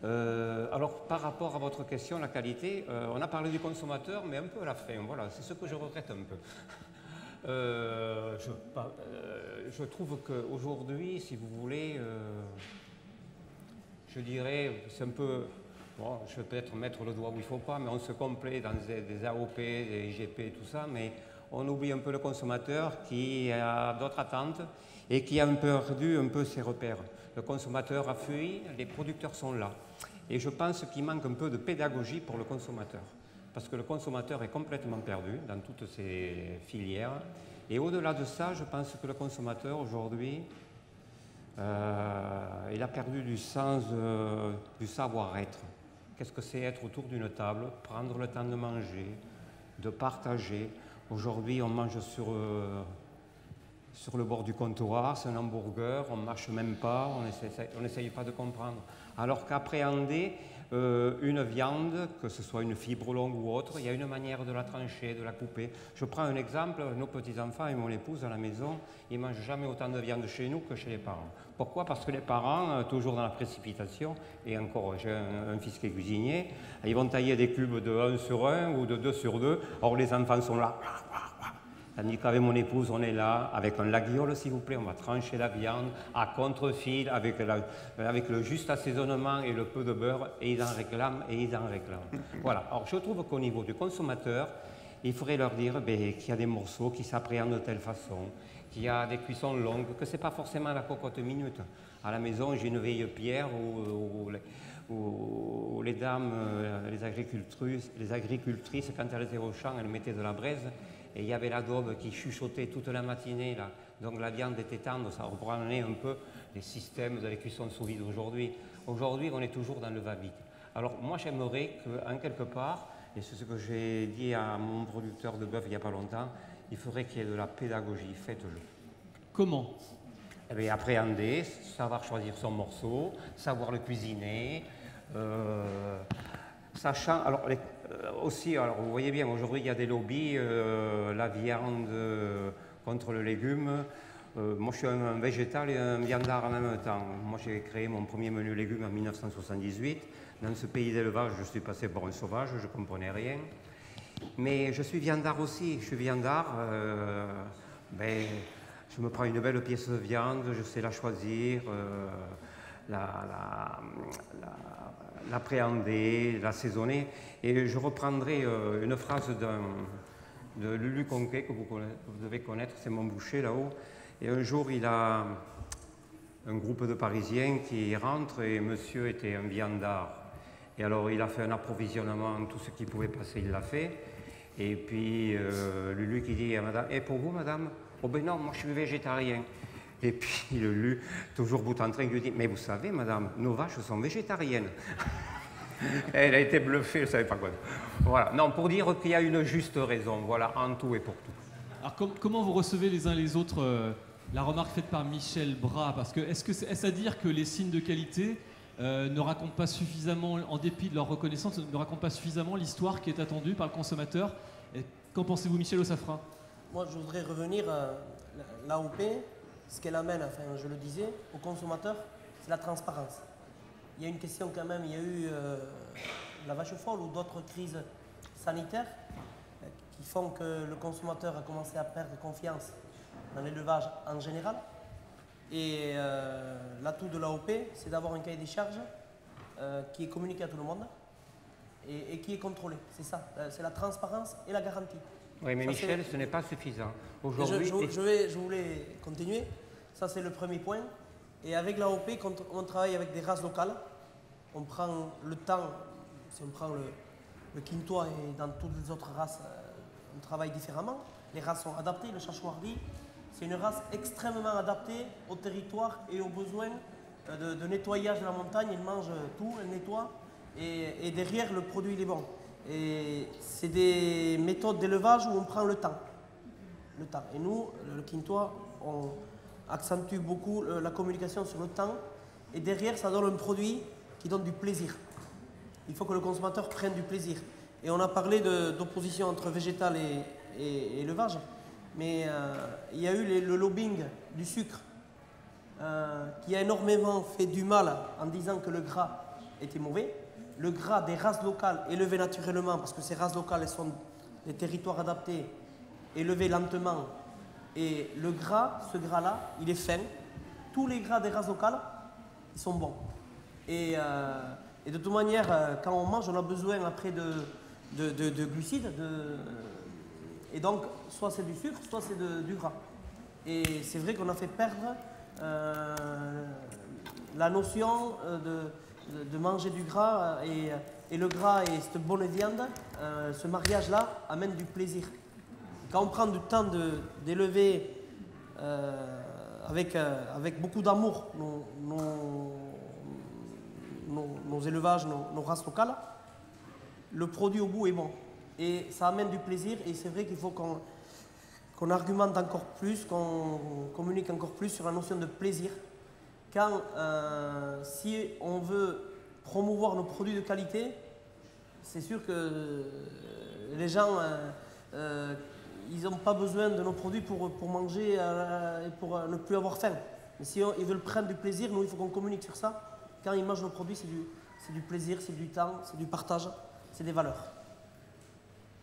Alors, par rapport à votre question, la qualité, on a parlé du consommateur, mais un peu à la fin. Voilà, c'est ce que je regrette un peu. Je trouve qu'aujourd'hui, si vous voulez, je dirais, c'est un peu... Bon, je vais peut-être mettre le doigt où il ne faut pas, mais on se complaît dans des AOP, des IGP, tout ça, mais on oublie un peu le consommateur qui a d'autres attentes et qui a perdu un peu ses repères. Le consommateur a fui, les producteurs sont là. Et je pense qu'il manque un peu de pédagogie pour le consommateur. Parce que le consommateur est complètement perdu dans toutes ces filières. Et au-delà de ça, je pense que le consommateur aujourd'hui, il a perdu du sens du savoir-être. Qu'est-ce que c'est être autour d'une table, prendre le temps de manger, de partager. Aujourd'hui, on mange sur le bord du comptoir, c'est un hamburger, on ne marche même pas, on n'essaye pas de comprendre. Alors qu'appréhender une viande, que ce soit une fibre longue ou autre, il y a une manière de la trancher, de la couper. Je prends un exemple, nos petits-enfants et mon épouse à la maison, ils ne mangent jamais autant de viande chez nous que chez les parents. Pourquoi? Parce que les parents, toujours dans la précipitation, et encore, j'ai un fils qui est cuisinier, ils vont tailler des cubes de 1 sur 1 ou de 2 sur 2, or les enfants sont là. Tandis qu'avec mon épouse, on est là, avec un laguiole, s'il vous plaît, on va trancher la viande à contre-fil, avec le juste assaisonnement et le peu de beurre, et ils en réclament, et ils en réclament. Voilà. Alors, je trouve qu'au niveau du consommateur, il faudrait leur dire qu'il y a des morceaux qui s'appréhendent de telle façon, qu'il y a des cuissons longues, que ce n'est pas forcément la cocotte minute. À la maison, j'ai une veille pierre où les dames, les agricultrices, quand elles étaient au champ, elles mettaient de la braise. Et il y avait la daube qui chuchotait toute la matinée, là. Donc la viande était tendre, ça reprenait un peu les systèmes de la cuisson sous vide d'aujourd'hui. Aujourd'hui, on est toujours dans le va-vite. Alors moi, j'aimerais qu'en quelque part, et c'est ce que j'ai dit à mon producteur de bœuf il n'y a pas longtemps, il faudrait qu'il y ait de la pédagogie, faites-le. Comment? Eh bien, appréhender, savoir choisir son morceau, savoir le cuisiner, sachant... Alors, aussi, alors vous voyez bien, aujourd'hui il y a des lobbies, la viande contre le légume. Moi je suis un végétal et un viandard en même temps. Moi j'ai créé mon premier menu légumes en 1978. Dans ce pays d'élevage, je suis passé pour un sauvage, je ne comprenais rien. Mais je suis viandard aussi, je suis viandard. Je me prends une belle pièce de viande, je sais la choisir, l'appréhender, l'assaisonner. Et je reprendrai une phrase de Lulu Conquet que vous devez connaître, c'est mon boucher là-haut. Et un jour, il a un groupe de Parisiens qui rentrent et monsieur était un viandard. Et alors, il a fait un approvisionnement, tout ce qui pouvait passer, il l'a fait. Et puis, Lulu qui dit à madame, « Et pour vous, madame? Oh ben non, moi je suis végétarien. » Et puis, Lulu, toujours bout en train, lui dit, « Mais vous savez, madame, nos vaches sont végétariennes. » Elle a été bluffée, elle ne savait pas quoi. Voilà. Non, pour dire qu'il y a une juste raison, voilà, en tout et pour tout. Alors, comment vous recevez les uns les autres la remarque faite par Michel Bras? Parce que est-ce à dire que les signes de qualité ne racontent pas suffisamment, en dépit de leur reconnaissance, ne racontent pas suffisamment l'histoire qui est attendue par le consommateur? Qu'en pensez-vous, Michel Ossafra? Moi, je voudrais revenir à l'AOP. Ce qu'elle amène, enfin, je le disais, au consommateur, c'est la transparence. Il y a une question quand même, il y a eu la vache folle ou d'autres crises sanitaires qui font que le consommateur a commencé à perdre confiance dans l'élevage en général. Et l'atout de l'AOP, c'est d'avoir un cahier des charges qui est communiqué à tout le monde et qui est contrôlé. C'est ça, c'est la transparence et la garantie. Oui, mais ça, Michel, ce n'est pas suffisant. Aujourd'hui, je voulais continuer. Ça, c'est le premier point. Et avec l'AOP, quand on travaille avec des races locales, on prend le temps, si on prend le quintois et dans toutes les autres races on travaille différemment. Les races sont adaptées. Le Chachouardi, c'est une race extrêmement adaptée au territoire et aux besoins de nettoyage de la montagne. Elle mange tout, elle nettoie. Et derrière, le produit il est bon. Et c'est des méthodes d'élevage où on prend le temps. Et nous, le Quintois, on accentue beaucoup la communication sur le temps. Et derrière, ça donne un produit qui donne du plaisir. Il faut que le consommateur prenne du plaisir. Et on a parlé d'opposition entre végétal et élevage. Mais il y a eu le lobbying du sucre qui a énormément fait du mal en disant que le gras était mauvais. Le gras des races locales élevées naturellement, parce que ces races locales elles sont des territoires adaptés, élevés lentement. Et le gras, ce gras-là, il est fin. Tous les gras des races locales, ils sont bons. Et de toute manière, quand on mange, on a besoin après de glucides. Et donc, soit c'est du sucre, soit c'est du gras. Et c'est vrai qu'on a fait perdre la notion de manger du gras. Et le gras et cette bonne viande, ce mariage-là amène du plaisir. Quand on prend du temps d'élever avec beaucoup d'amour nos élevages, nos races locales, le produit au bout est bon. Et ça amène du plaisir. Et c'est vrai qu'il faut qu'on argumente encore plus, qu'on communique encore plus sur la notion de plaisir. Quand, si on veut promouvoir nos produits de qualité, c'est sûr que les gens, ils n'ont pas besoin de nos produits pour manger et pour ne plus avoir faim. Mais si ils veulent prendre du plaisir, nous, il faut qu'on communique sur ça. Quand ils mangent nos produits, c'est du plaisir, c'est du temps, c'est du partage, c'est des valeurs.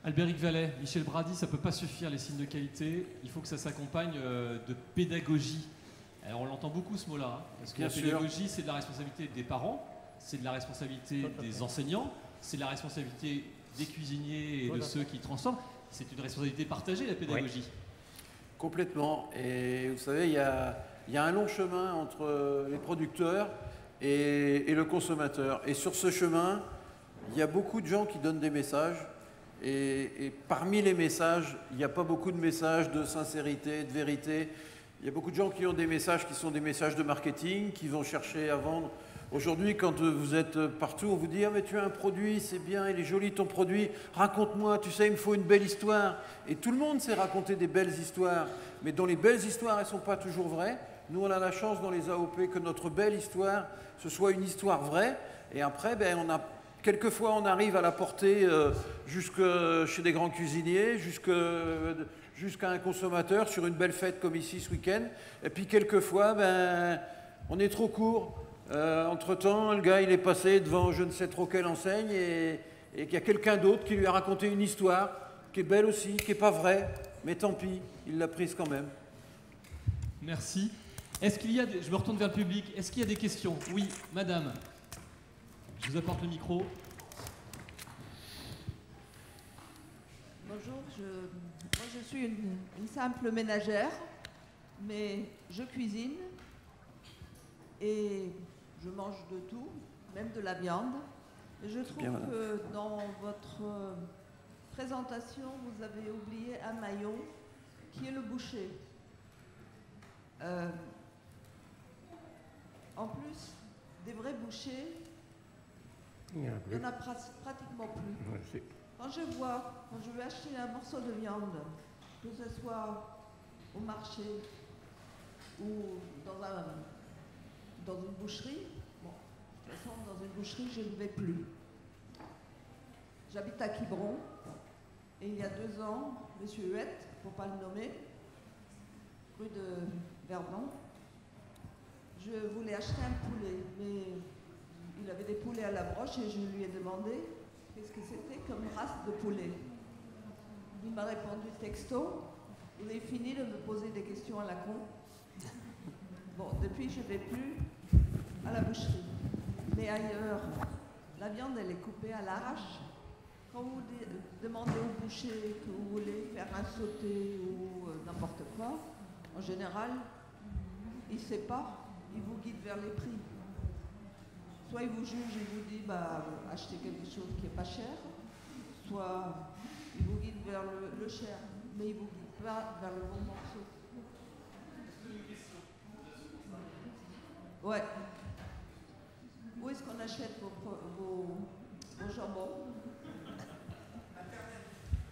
Albéric Vallet, Michel Brady, ça ne peut pas suffire les signes de qualité, il faut que ça s'accompagne de pédagogie. Alors on l'entend beaucoup ce mot-là, hein, parce que la pédagogie c'est de la responsabilité des parents, c'est de la responsabilité des enseignants, c'est de la responsabilité des cuisiniers et de ceux qui transforment. C'est une responsabilité partagée la pédagogie. Oui. Complètement. Et vous savez, il y a un long chemin entre les producteurs et le consommateur. Et sur ce chemin, il y a beaucoup de gens qui donnent des messages. Et parmi les messages, il n'y a pas beaucoup de messages de sincérité, de vérité. Il y a beaucoup de gens qui ont des messages qui sont des messages de marketing, qui vont chercher à vendre. Aujourd'hui, quand vous êtes partout, on vous dit « Ah mais tu as un produit, c'est bien, il est joli ton produit, raconte-moi, tu sais, il me faut une belle histoire. » Et tout le monde sait raconter des belles histoires, mais dans les belles histoires, elles ne sont pas toujours vraies. Nous, on a la chance dans les AOP que notre belle histoire, ce soit une histoire vraie. Et après, quelquefois, on arrive à la porter jusque chez des grands cuisiniers, jusqu'à un consommateur sur une belle fête comme ici ce week-end. Et puis quelquefois, on est trop court. Entre-temps, le gars, il est passé devant je ne sais trop quelle enseigne et qu'il y a quelqu'un d'autre qui lui a raconté une histoire qui est belle aussi, qui n'est pas vraie, mais tant pis, il l'a prise quand même. Merci. Est-ce qu'il y a je me retourne vers le public. Est-ce qu'il y a des questions? Oui, madame. Je vous apporte le micro. Bonjour, moi je suis une simple ménagère, mais je cuisine et je mange de tout, même de la viande. Et je trouve que dans votre présentation, vous avez oublié un maillon qui est le boucher. En plus, des vrais bouchers, il n'y en a pratiquement plus. Quand je vais acheter un morceau de viande, que ce soit au marché ou dans une boucherie, bon, de toute façon, dans une boucherie, je ne vais plus. J'habite à Quiberon et il y a 2 ans, M. Huette, pour ne pas le nommer, rue de Verdon, je voulais acheter un poulet, mais il avait des poulets à la broche et je lui ai demandé qu'est-ce que c'était comme race de poulet. Il m'a répondu texto, vous avez fini de me poser des questions à la con. Bon, depuis je ne vais plus à la boucherie. Mais ailleurs, la viande elle est coupée à l'arrache. Quand vous demandez au boucher que vous voulez faire un sauté ou n'importe quoi, en général, il ne sait pas, il vous guide vers les prix. Soit il vous juge et vous dit achetez quelque chose qui n'est pas cher, soit il vous guide vers le cher, mais il ne vous guide pas vers le bon morceau. Ouais. Où est-ce qu'on achète vos jambons?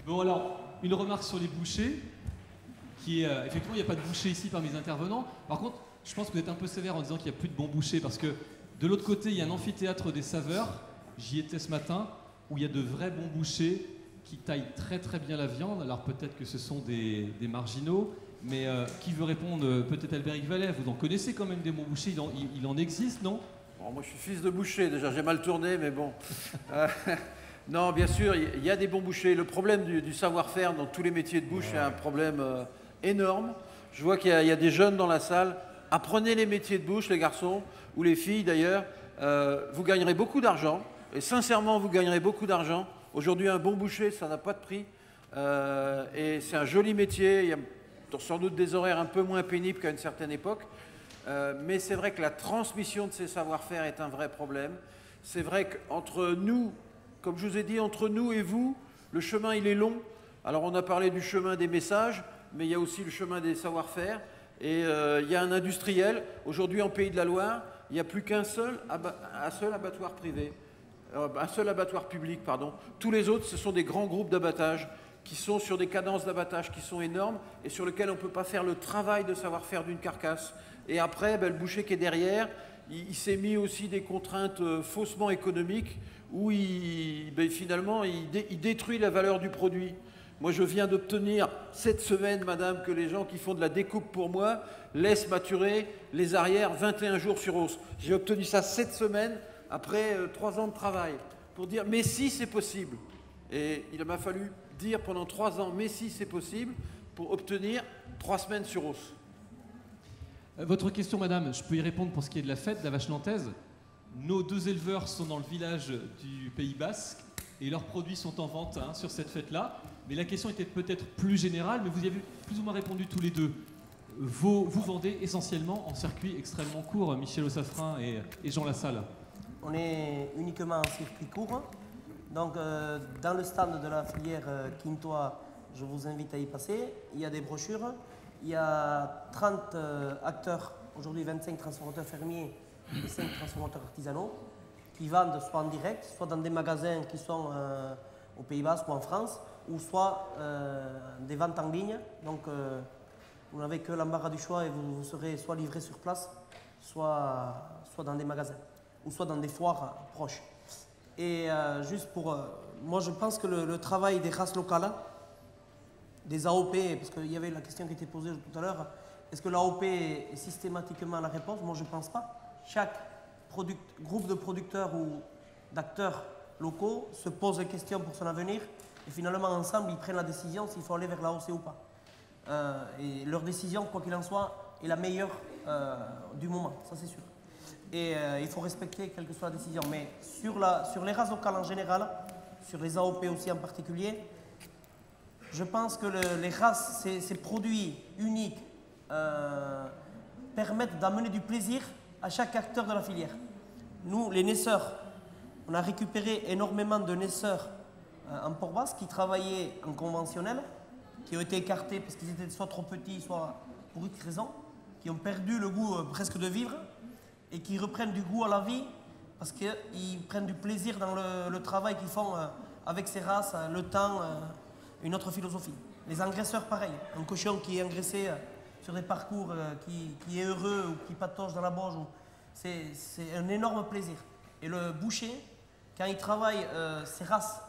Bon alors, une remarque sur les bouchers, qui est, effectivement il n'y a pas de boucher ici parmi les intervenants. Par contre, je pense que vous êtes un peu sévère en disant qu'il n'y a plus de bons bouchers, parce que de l'autre côté, il y a un amphithéâtre des saveurs, j'y étais ce matin, où il y a de vrais bons bouchers qui taillent très très bien la viande. Alors peut-être que ce sont des marginaux, mais qui veut répondre? Peut-être Albéric Vallet, vous en connaissez quand même des bons bouchers, il en existe, non? Bon, moi je suis fils de boucher, déjà j'ai mal tourné, mais bon. Non, bien sûr, il y a des bons bouchers. Le problème du savoir-faire dans tous les métiers de bouche est un problème énorme. Je vois qu'il y a des jeunes dans la salle. Apprenez les métiers de bouche, les garçons, ou les filles d'ailleurs. Vous gagnerez beaucoup d'argent. Et sincèrement, vous gagnerez beaucoup d'argent. Aujourd'hui, un bon boucher, ça n'a pas de prix. Et c'est un joli métier. Il y a sans doute des horaires un peu moins pénibles qu'à une certaine époque. Mais c'est vrai que la transmission de ces savoir-faire est un vrai problème. C'est vrai qu'entre nous, comme je vous ai dit, entre nous et vous, le chemin, il est long. Alors, on a parlé du chemin des messages, mais il y a aussi le chemin des savoir-faire. Et il y a un industriel. Aujourd'hui, en Pays de la Loire, il n'y a plus qu'un seul abattoir privé. Un seul abattoir public, pardon. Tous les autres, ce sont des grands groupes d'abattage qui sont sur des cadences d'abattage qui sont énormes et sur lesquels on ne peut pas faire le travail de savoir-faire d'une carcasse. Et après, le boucher qui est derrière, il s'est mis aussi des contraintes faussement économiques où finalement, il détruit la valeur du produit. Moi, je viens d'obtenir cette semaine, madame, que les gens qui font de la découpe pour moi laissent maturer les arrières 21 jours sur os. J'ai obtenu ça cette semaine, après 3 ans de travail, pour dire « mais si c'est possible ». Et il m'a fallu dire pendant 3 ans « mais si c'est possible » pour obtenir 3 semaines sur os. Votre question, madame, je peux y répondre pour ce qui est de la fête de la vache nantaise. Nos 2 éleveurs sont dans le village du Pays Basque et leurs produits sont en vente sur cette fête-là. Mais la question était peut-être plus générale, mais vous y avez plus ou moins répondu tous les deux. Vous vendez essentiellement en circuit extrêmement court, Michel Aussafrin et Jean Lassalle. On est uniquement en circuit court. Donc, dans le stand de la filière Quintois, je vous invite à y passer. Il y a des brochures. Il y a 30 acteurs, aujourd'hui 25 transformateurs fermiers et 5 transformateurs artisanaux qui vendent soit en direct, soit dans des magasins qui sont au Pays Basque ou en France, ou soit des ventes en ligne. Donc, vous n'avez que l'embarras du choix et vous serez soit livré sur place, soit dans des magasins, ou soit dans des foires proches. Et juste pour... moi, je pense que le travail des races locales, des AOP, parce qu'il y avait la question qui était posée tout à l'heure, est-ce que l'AOP est systématiquement la réponse? Moi, je ne pense pas. Chaque groupe de producteurs ou d'acteurs locaux se pose des questions pour son avenir et finalement, ensemble, ils prennent la décision s'il faut aller vers l'AOC ou pas. Et leur décision, quoi qu'il en soit, est la meilleure du moment, ça c'est sûr. Et il faut respecter quelle que soit la décision. Mais sur les races locales en général, sur les AOP aussi en particulier, je pense que les races, ces produits uniques, permettent d'amener du plaisir à chaque acteur de la filière. Nous, les naisseurs, on a récupéré énormément de naisseurs en Port Basque qui travaillaient en conventionnel, qui ont été écartés parce qu'ils étaient soit trop petits, soit pour X raisons, qui ont perdu le goût presque de vivre et qui reprennent du goût à la vie parce qu'ils prennent du plaisir dans le travail qu'ils font avec ces races, le temps, une autre philosophie. Les engraisseurs, pareil. Un cochon qui est engraissé sur des parcours qui est heureux ou qui patauge dans la boge, c'est un énorme plaisir. Et le boucher, quand il travaille ces races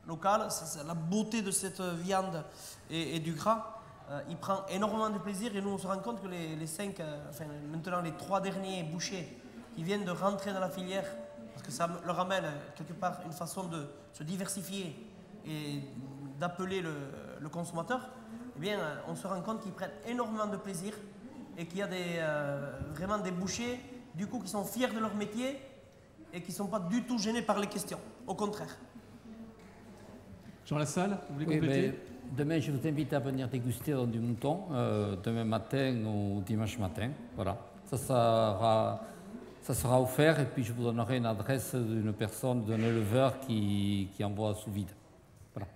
locales, c'est la beauté de cette viande et du gras, il prend énormément de plaisir et nous on se rend compte que les 5, enfin maintenant les 3 derniers bouchers qui viennent de rentrer dans la filière, parce que ça leur amène quelque part une façon de se diversifier et d'appeler le consommateur, eh bien on se rend compte qu'ils prennent énormément de plaisir et qu'il y a vraiment des bouchers du coup qui sont fiers de leur métier et qui ne sont pas du tout gênés par les questions, au contraire. Jean Lassalle, vous voulez Oui, compléter? demain, je vous invite à venir déguster dans du mouton, demain matin ou dimanche matin. Voilà. Ça sera offert et puis je vous donnerai une adresse d'une personne, d'un éleveur qui envoie sous vide. Voilà.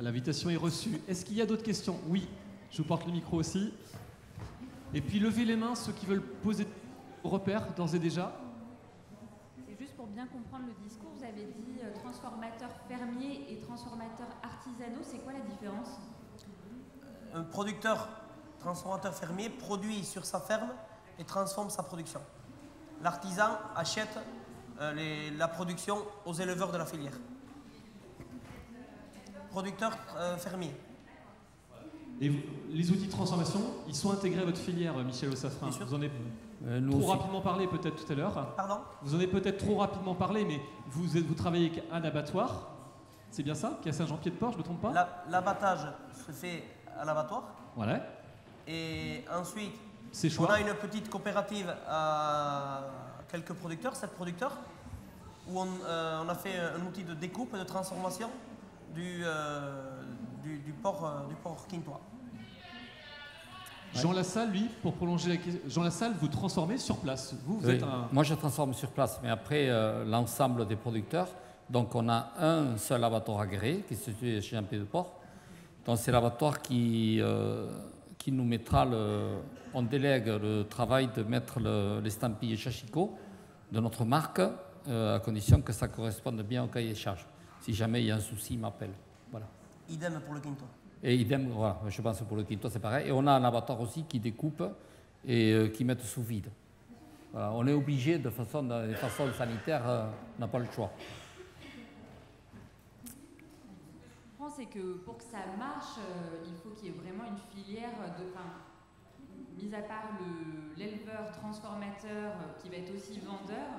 L'invitation est reçue. Est-ce qu'il y a d'autres questions? Oui, je vous porte le micro aussi. Et puis levez les mains ceux qui veulent poser repères d'ores et déjà. C'est juste pour bien comprendre le discours. Vous avez dit transformateurs fermiers et transformateurs artisanaux. C'est quoi la différence? Un producteur transformateur fermier produit sur sa ferme et transforme sa production. L'artisan achète la production aux éleveurs de la filière. Producteur fermier. Et les outils de transformation, ils sont intégrés à votre filière, Michel Aussafrin. Vous en avez trop rapidement parlé peut-être tout à l'heure. Pardon? Vous en avez peut-être trop rapidement parlé, mais vous travaillez avec un abattoir, c'est bien ça, qui est à Saint-Jean-Pied-de-Port, je ne me trompe pas? L'abattage se fait à l'abattoir. Voilà. Et ensuite, on a une petite coopérative à quelques producteurs, 7 producteurs, où on a fait un outil de découpe et de transformation du porc quintois. Jean Lassalle, lui, pour prolonger la question, Jean Lassalle, vous transformez sur place. Vous êtes un... Moi, je transforme sur place, mais après, l'ensemble des producteurs, donc on a un seul abattoir agréé qui se situe chez Jean-Pied-de-Port. Donc c'est l'abattoir qui nous mettra on délègue le travail de mettre l'estampille Chachicot de notre marque, à condition que ça corresponde bien au cahier des charges. Si jamais il y a un souci, il m'appelle. Voilà. Idem pour le quintois. Et idem, voilà, je pense que pour le quintois c'est pareil. Et on a un abattoir aussi qui découpe et qui met sous vide. Voilà, on est obligé de façon sanitaire, on n'a pas le choix. C'est que pour que ça marche, il faut qu'il y ait vraiment une filière mis à part l'éleveur transformateur qui va être aussi vendeur,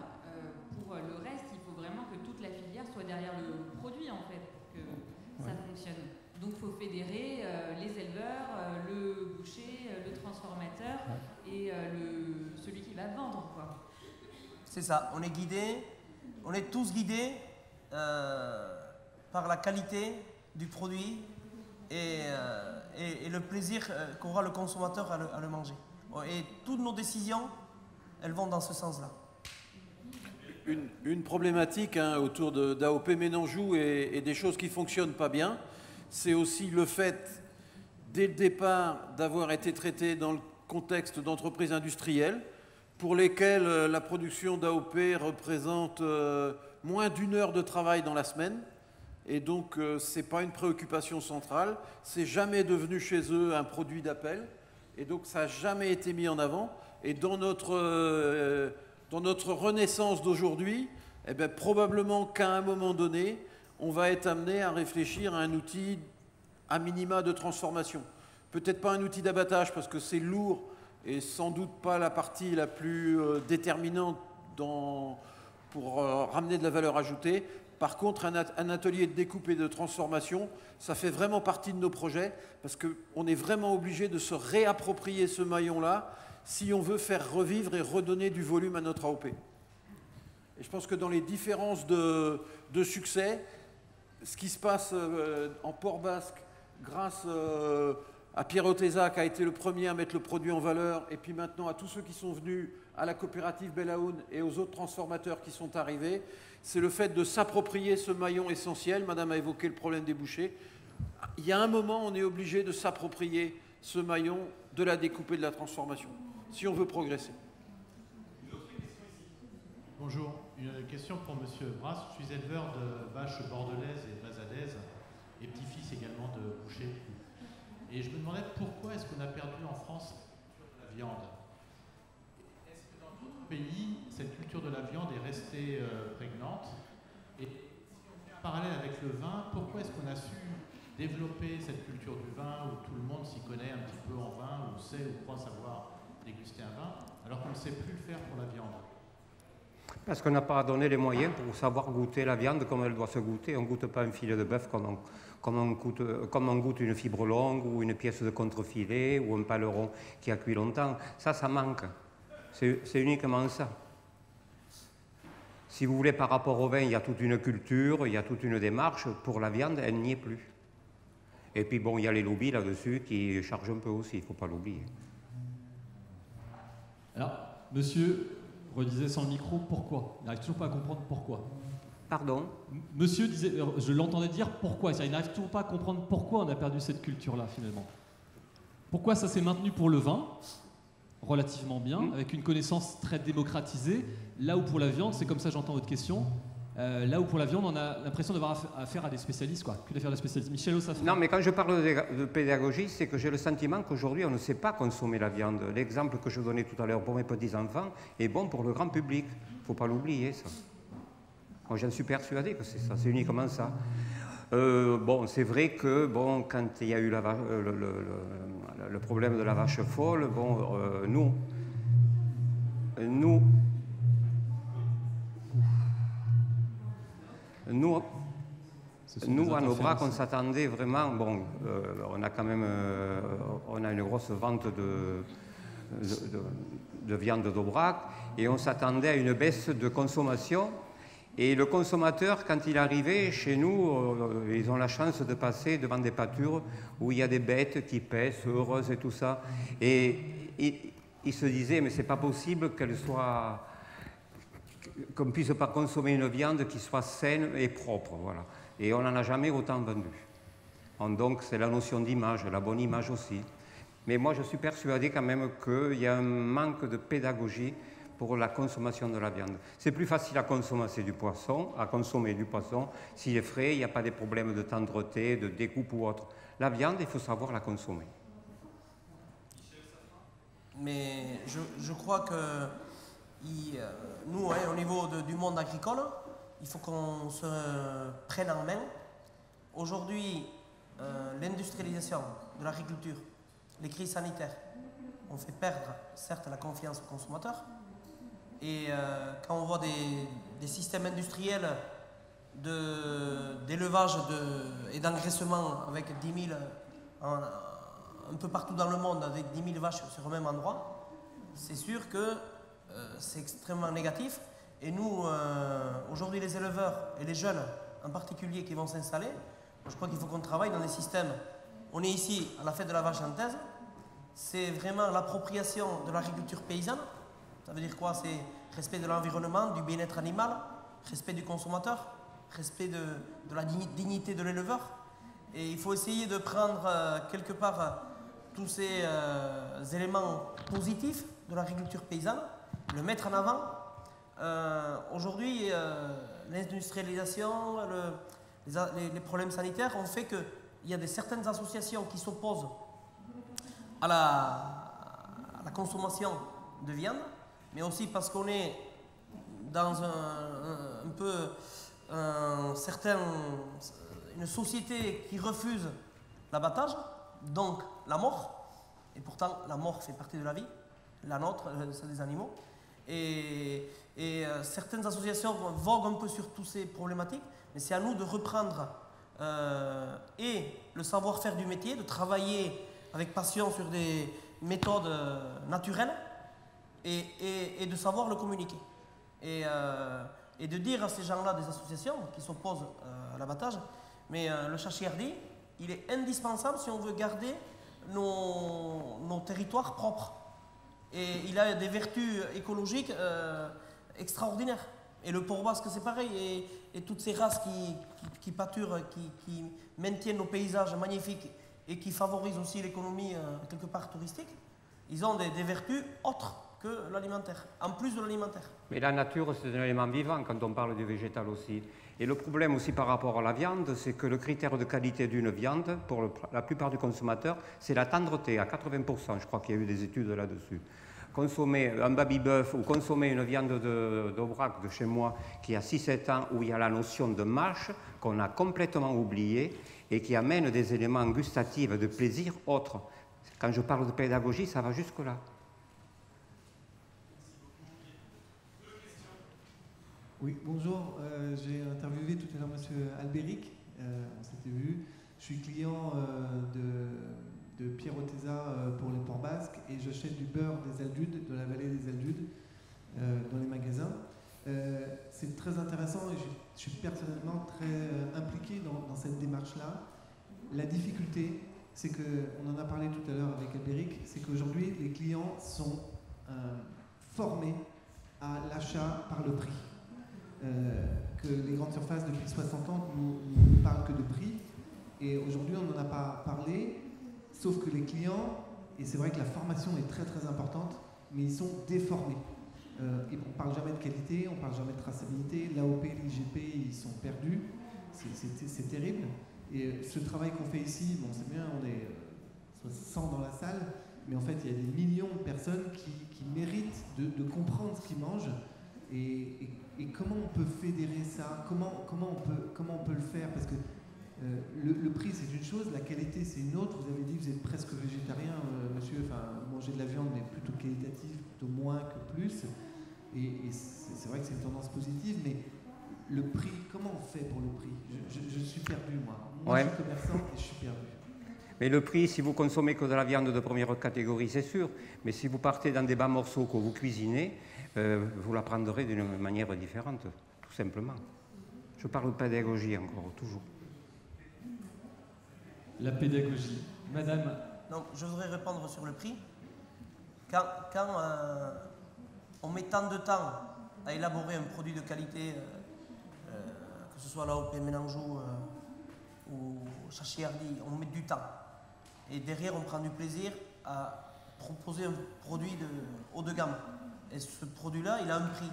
pour le reste, il faut vraiment que toute la filière soit derrière le produit en fait, pour que ça fonctionne. Donc il faut fédérer les éleveurs, le boucher, le transformateur et celui qui va vendre, quoi. C'est ça, on est guidés, on est tous guidés par la qualité du produit et le plaisir qu'aura le consommateur à le manger. Et toutes nos décisions, elles vont dans ce sens-là. Une problématique autour d'AOP Ménanjou et des choses qui ne fonctionnent pas bien, c'est aussi le fait, dès le départ, d'avoir été traité dans le contexte d'entreprises industrielles pour lesquelles la production d'AOP représente moins d'1 heure de travail dans la semaine. Et donc, ce n'est pas une préoccupation centrale. C'est jamais devenu chez eux un produit d'appel. Et donc, ça n'a jamais été mis en avant. Et dans notre renaissance d'aujourd'hui, eh bien, probablement qu'à un moment donné, on va être amené à réfléchir à un outil à minima de transformation. Peut-être pas un outil d'abattage parce que c'est lourd et sans doute pas la partie la plus déterminante pour ramener de la valeur ajoutée. Par contre, un atelier de découpe et de transformation, ça fait vraiment partie de nos projets parce qu'on est vraiment obligé de se réapproprier ce maillon-là si on veut faire revivre et redonner du volume à notre AOP. Et je pense que dans les différences de succès, ce qui se passe en Port Basque, grâce à Pierre Oteza qui a été le premier à mettre le produit en valeur, et puis maintenant à tous ceux qui sont venus à la coopérative Belaoun et aux autres transformateurs qui sont arrivés, c'est le fait de s'approprier ce maillon essentiel. Madame a évoqué le problème des bouchers. Il y a un moment, on est obligé de s'approprier ce maillon de la découpe et de la transformation, si on veut progresser. Bonjour, une question pour Monsieur Brasse. Je suis éleveur de vaches bordelaises et basadaises et petit-fils également de boucher. Et je me demandais pourquoi est-ce qu'on a perdu en France la viande. Est-ce que dans d'autres pays, cette culture de la viande est restée prégnante? Et si on fait un parallèle avec le vin, pourquoi est-ce qu'on a su développer cette culture du vin où tout le monde s'y connaît un petit peu en vin, ou sait ou croit savoir déguster un vin, alors qu'on ne sait plus le faire pour la viande? Parce qu'on n'a pas donné les moyens pour savoir goûter la viande comme elle doit se goûter. On ne goûte pas un filet de bœuf comme on goûte une fibre longue ou une pièce de contrefilet ou un paleron qui a cuit longtemps. Ça manque. C'est uniquement ça. Si vous voulez, par rapport au vin, il y a toute une culture, il y a toute une démarche. Pour la viande, elle n'y est plus. Et puis bon, il y a les lobbies là-dessus qui chargent un peu aussi, il ne faut pas l'oublier. Alors, monsieur redisait sans le micro, pourquoi? Il n'arrive toujours pas à comprendre pourquoi. Pardon? Monsieur disait, je l'entendais dire pourquoi. Il n'arrive toujours pas à comprendre pourquoi on a perdu cette culture-là, finalement. Pourquoi ça s'est maintenu pour le vin, relativement bien, avec une connaissance très démocratisée, là où pour la viande, c'est comme ça j'entends votre question, là où pour la viande, on a l'impression d'avoir affaire à des spécialistes, quoi, que d'affaire à des spécialistes. Michel Ossafran. Non, mais quand je parle de pédagogie, c'est que j'ai le sentiment qu'aujourd'hui, on ne sait pas consommer la viande. L'exemple que je donnais tout à l'heure pour mes petits-enfants est bon pour le grand public. Il ne faut pas l'oublier, ça. Moi, j'en suis persuadé que c'est ça, c'est uniquement ça. Bon, c'est vrai que bon, quand il y a eu le problème de la vache folle, bon, nous, à nos bras, on s'attendait vraiment, bon, on a quand même, on a une grosse vente de viande d'Aubrac et on s'attendait à une baisse de consommation. Et le consommateur, quand il arrivait chez nous, ils ont la chance de passer devant des pâtures où il y a des bêtes qui paissent, heureuses et tout ça. Et ils se disaient, mais c'est pas possible qu'on puisse pas consommer une viande qui soit saine et propre, voilà. Et on n'en a jamais autant vendu. Donc c'est la notion d'image, la bonne image aussi. Mais moi je suis persuadé quand même qu'il y a un manque de pédagogie pour la consommation de la viande. C'est plus facile à consommer du poisson, s'il est frais, il n'y a pas de problèmes de tendreté, de découpe ou autre. La viande, il faut savoir la consommer. Mais je crois que nous, au niveau du monde agricole, il faut qu'on se prenne en main. Aujourd'hui, l'industrialisation de l'agriculture, les crises sanitaires ont fait perdre, certes, la confiance aux consommateurs. Et quand on voit des systèmes industriels d'élevage et d'engraissement avec 10 000, un peu partout dans le monde, avec 10 000 vaches sur le même endroit, c'est sûr que c'est extrêmement négatif. Et nous, aujourd'hui, les éleveurs et les jeunes en particulier qui vont s'installer, je crois qu'il faut qu'on travaille dans des systèmes. On est ici à la fête de la vache nantaise, c'est vraiment l'appropriation de l'agriculture paysanne. Ça veut dire quoi? C'est respect de l'environnement, du bien-être animal, respect du consommateur, respect de la dignité de l'éleveur. Et il faut essayer de prendre quelque part tous ces éléments positifs de l'agriculture paysanne, le mettre en avant. Aujourd'hui, l'industrialisation, les problèmes sanitaires ont fait qu'il y a certaines associations qui s'opposent à la consommation de viande, mais aussi parce qu'on est dans une société qui refuse l'abattage, donc la mort, et pourtant la mort fait partie de la vie, la nôtre, celle des animaux, et certaines associations voguent un peu sur toutes ces problématiques, mais c'est à nous de reprendre et le savoir-faire du métier, de travailler avec passion sur des méthodes naturelles, et de savoir le communiquer. Et de dire à ces gens-là, des associations qui s'opposent à l'abattage, mais le châchiardi, il est indispensable si on veut garder nos territoires propres. Et il a des vertus écologiques extraordinaires. Et le porc basque, c'est pareil. Et toutes ces races qui pâturent, qui maintiennent nos paysages magnifiques et qui favorisent aussi l'économie quelque part touristique, ils ont des vertus autres que l'alimentaire, en plus de l'alimentaire. Mais la nature, c'est un élément vivant quand on parle du végétal aussi. Et le problème aussi par rapport à la viande, c'est que le critère de qualité d'une viande, pour la plupart des consommateurs, c'est la tendreté, à 80%. Je crois qu'il y a eu des études là-dessus. Consommer un baby-bœuf ou consommer une viande d'Aubrac de chez moi qui a 6-7 ans, où il y a la notion de mâche qu'on a complètement oubliée et qui amène des éléments gustatifs de plaisir autres. Quand je parle de pédagogie, ça va jusque-là. Oui, bonjour. J'ai interviewé tout à l'heure M. Albéric. On s'était vu. Je suis client de Pierre Oteza pour les porcs basques et j'achète du beurre des Aldudes, de la vallée des Aldudes, dans les magasins. C'est très intéressant et je suis personnellement très impliqué dans cette démarche-là. La difficulté, c'est qu'on en a parlé tout à l'heure avec Albéric, c'est qu'aujourd'hui, les clients sont formés à l'achat par le prix. que les grandes surfaces depuis 60 ans ne parlent que de prix. Et aujourd'hui, on n'en a pas parlé, sauf que les clients, et c'est vrai que la formation est très très importante, mais ils sont déformés. Et on ne parle jamais de qualité, on ne parle jamais de traçabilité. L'AOP, l'IGP, ils sont perdus. C'est terrible. Et ce travail qu'on fait ici, bon, c'est bien, on est 100 dans la salle, mais en fait, il y a des millions de personnes qui méritent de comprendre ce qu'ils mangent. Et comment on peut fédérer ça, comment on peut le faire, parce que le prix c'est une chose, la qualité c'est une autre. Vous avez dit que vous êtes presque végétarien, monsieur, enfin manger de la viande mais plutôt qualitative, plutôt moins que plus. Et c'est vrai que c'est une tendance positive, mais le prix, comment on fait pour le prix? Je suis perdu moi. Moi je suis commerçant et je suis perdu. Mais le prix, si vous consommez que de la viande de première catégorie, c'est sûr. Mais si vous partez dans des bas morceaux que vous cuisinez, vous la prendrez d'une manière différente, tout simplement. Je parle de pédagogie encore, toujours. La pédagogie. Madame. Donc, je voudrais répondre sur le prix. Quand on met tant de temps à élaborer un produit de qualité, que ce soit l'AOP Mélangeau ou Chachi Hardy, on met du temps. Et derrière, on prend du plaisir à proposer un produit de haut de gamme. Et ce produit-là, il a un prix.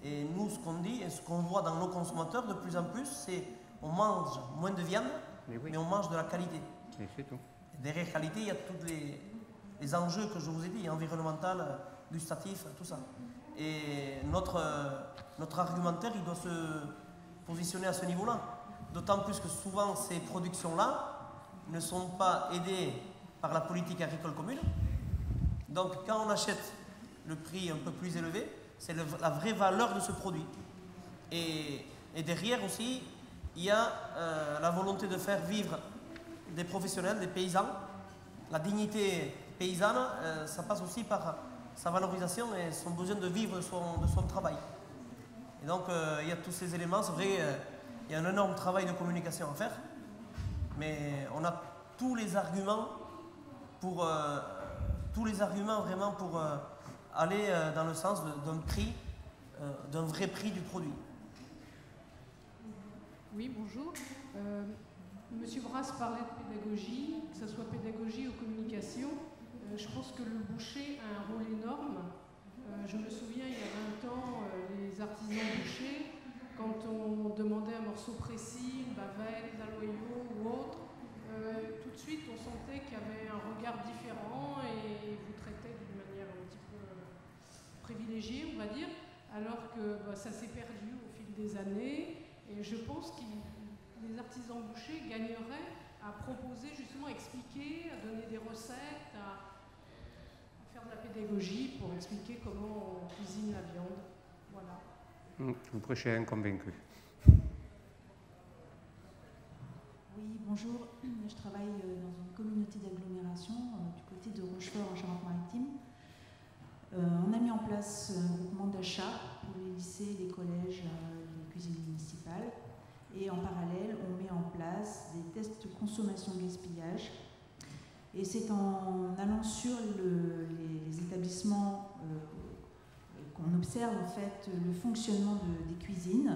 Et nous, ce qu'on dit et ce qu'on voit dans nos consommateurs de plus en plus, c'est on mange moins de viande, mais on mange de la qualité. Et c'est tout. Et derrière qualité, il y a tous les enjeux que je vous ai dit, environnemental, gustatif, tout ça. Et notre argumentaire, il doit se positionner à ce niveau-là. D'autant plus que souvent, ces productions-là ne sont pas aidées par la politique agricole commune. Donc, quand on achète le prix un peu plus élevé, c'est la vraie valeur de ce produit. Et derrière aussi, il y a la volonté de faire vivre des professionnels, des paysans. La dignité paysanne, ça passe aussi par sa valorisation et son besoin de vivre de son travail. Et donc, il y a tous ces éléments. C'est vrai, il y a un énorme travail de communication à faire, mais on a tous les arguments vraiment pour aller dans le sens d'un prix, d'un vrai prix du produit. Oui, bonjour. Monsieur Brasse parlait de pédagogie, que ce soit pédagogie ou communication. Je pense que le boucher a un rôle énorme. Je me souviens, il y a 20 ans, les artisans bouchers, quand on demandait un morceau précis, une bavette, un loyau ou autre, tout de suite on sentait qu'il y avait un regard différent et vous traitaient d'une manière un petit peu privilégiée, on va dire, alors que ça s'est perdu au fil des années. Et je pense que les artisans bouchers gagneraient à proposer, justement, à expliquer, à donner des recettes, à faire de la pédagogie pour expliquer comment on cuisine la viande. Voilà. Vous prêchez un convaincu. Oui, bonjour. Je travaille dans une communauté d'agglomération du côté de Rochefort en Charente-Maritime. On a mis en place un groupement d'achat pour les lycées, les collèges, les cuisines municipales. Et en parallèle, on met en place des tests de consommation-gaspillage. Et c'est en allant sur les établissements qu'on observe en fait le fonctionnement des cuisines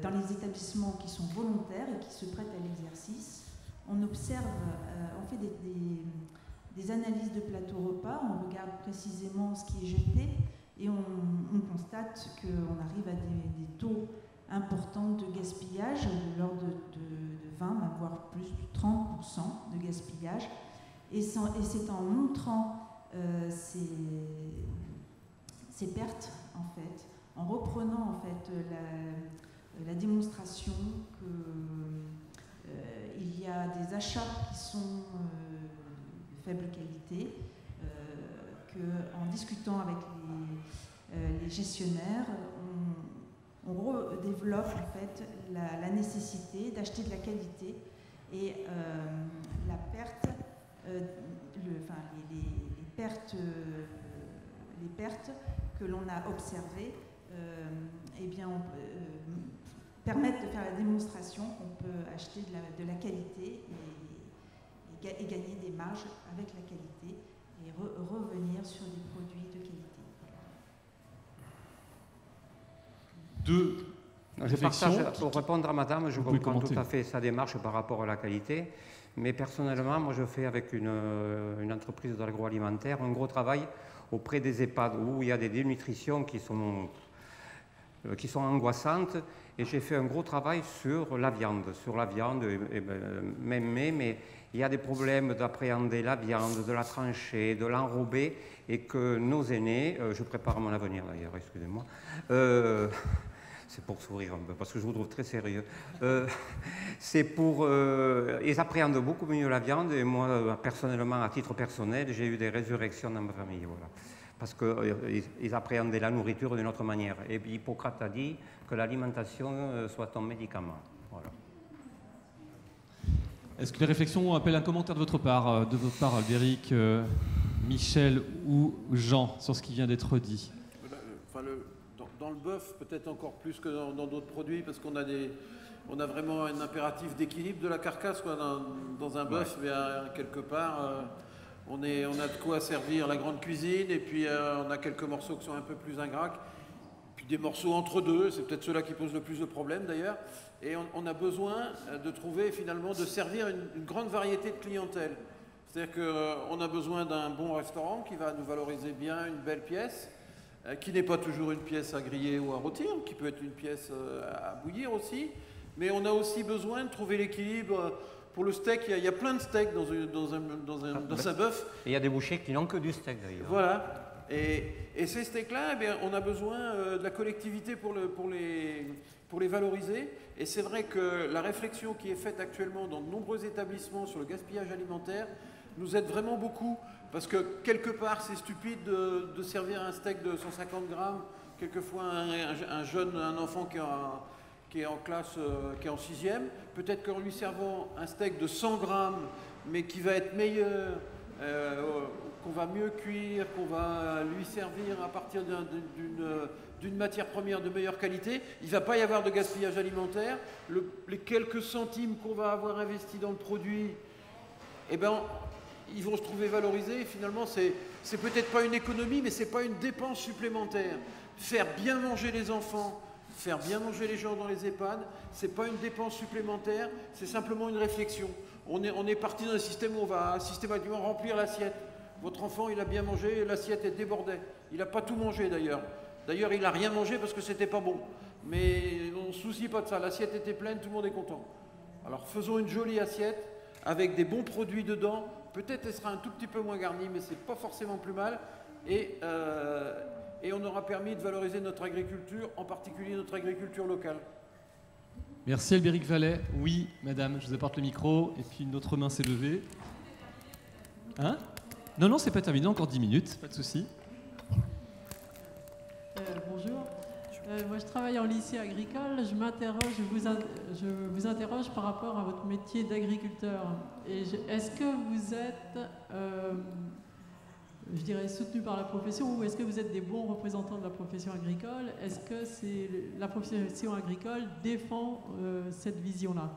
dans les établissements qui sont volontaires et qui se prêtent à l'exercice. On observe, on fait des analyses de plateau repas, on regarde précisément ce qui est jeté et on constate qu'on arrive à des taux importants de gaspillage, de l'ordre de 20, voire plus de 30% de gaspillage. Et c'est en montrant ces pertes, en fait, en reprenant en fait la démonstration qu'il y a des achats qui sont de faible qualité, qu'en discutant avec les gestionnaires, on redéveloppe en fait la nécessité d'acheter de la qualité et la perte, les pertes que l'on a observées permettent de faire la démonstration qu'on peut acheter de la qualité et gagner des marges avec la qualité et revenir sur des produits de qualité. Je partage, pour répondre à madame, je comprends tout à fait sa démarche par rapport à la qualité, mais personnellement, moi je fais avec une entreprise d'agroalimentaire un gros travail auprès des EHPAD où il y a des dénutritions qui sont angoissantes, et j'ai fait un gros travail sur la viande, mais il y a des problèmes d'appréhender la viande, de la trancher, de l'enrober, et que nos aînés, je prépare mon avenir d'ailleurs, excusez-moi, c'est pour sourire un peu, parce que je vous trouve très sérieux. C'est pour... ils appréhendent beaucoup mieux la viande, et moi, personnellement, à titre personnel, j'ai eu des résurrections dans ma famille, voilà. Parce qu'ils appréhendaient la nourriture d'une autre manière. Et Hippocrate a dit que l'alimentation soit ton médicament. Voilà. Est-ce que les réflexions appellent un commentaire de votre part, Albéric, Michel ou Jean, sur ce qui vient d'être dit? Dans le bœuf, peut-être encore plus que dans d'autres produits, parce qu'on a vraiment un impératif d'équilibre de la carcasse, quoi. Dans un bœuf, quelque part, on a de quoi servir la grande cuisine, et puis on a quelques morceaux qui sont un peu plus ingrats, puis des morceaux entre deux, c'est peut-être ceux-là qui posent le plus de problèmes d'ailleurs, et on a besoin de trouver finalement, de servir une grande variété de clientèle. C'est-à-dire qu'on a besoin d'un bon restaurant qui va nous valoriser bien une belle pièce, qui n'est pas toujours une pièce à griller ou à rôtir, qui peut être une pièce à bouillir aussi, mais on a aussi besoin de trouver l'équilibre. Pour le steak, il y a plein de steaks dans un bœuf. Et il y a des bouchers qui n'ont que du steak d'ailleurs. Voilà. Et ces steaks-là, on a besoin de la collectivité pour les valoriser. Et c'est vrai que la réflexion qui est faite actuellement dans de nombreux établissements sur le gaspillage alimentaire nous aide vraiment beaucoup. Parce que quelque part, c'est stupide de servir un steak de 150 grammes. Quelquefois, un enfant qui est en classe, qui est en 6e, peut-être qu'en lui servant un steak de 100 grammes, mais qui va être meilleur, qu'on va mieux cuire, qu'on va lui servir à partir d'une matière première de meilleure qualité, il ne va pas y avoir de gaspillage alimentaire. Les quelques centimes qu'on va avoir investis dans le produit, ils vont se trouver valorisés. Et finalement, c'est peut-être pas une économie, mais c'est pas une dépense supplémentaire. Faire bien manger les enfants, faire bien manger les gens dans les EHPAD, c'est pas une dépense supplémentaire, c'est simplement une réflexion. On est parti dans un système où on va systématiquement remplir l'assiette. Votre enfant, il a bien mangé, l'assiette est débordée. Il n'a pas tout mangé d'ailleurs. D'ailleurs, il n'a rien mangé parce que c'était pas bon. Mais on ne se soucie pas de ça. L'assiette était pleine, tout le monde est content. Alors faisons une jolie assiette avec des bons produits dedans. Peut-être elle sera un tout petit peu moins garnie, mais c'est pas forcément plus mal. Et on aura permis de valoriser notre agriculture, en particulier notre agriculture locale. Merci Albéric Vallet. Oui, madame, je vous apporte le micro. Et puis une autre main s'est levée. Hein? Non, c'est pas terminé, encore 10 minutes, pas de souci. Bonjour. Moi, je travaille en lycée agricole. Je vous interroge par rapport à votre métier d'agriculteur. Est-ce que vous êtes, je dirais, soutenu par la profession, ou est-ce que vous êtes des bons représentants de la profession agricole? Est-ce que la profession agricole défend cette vision-là?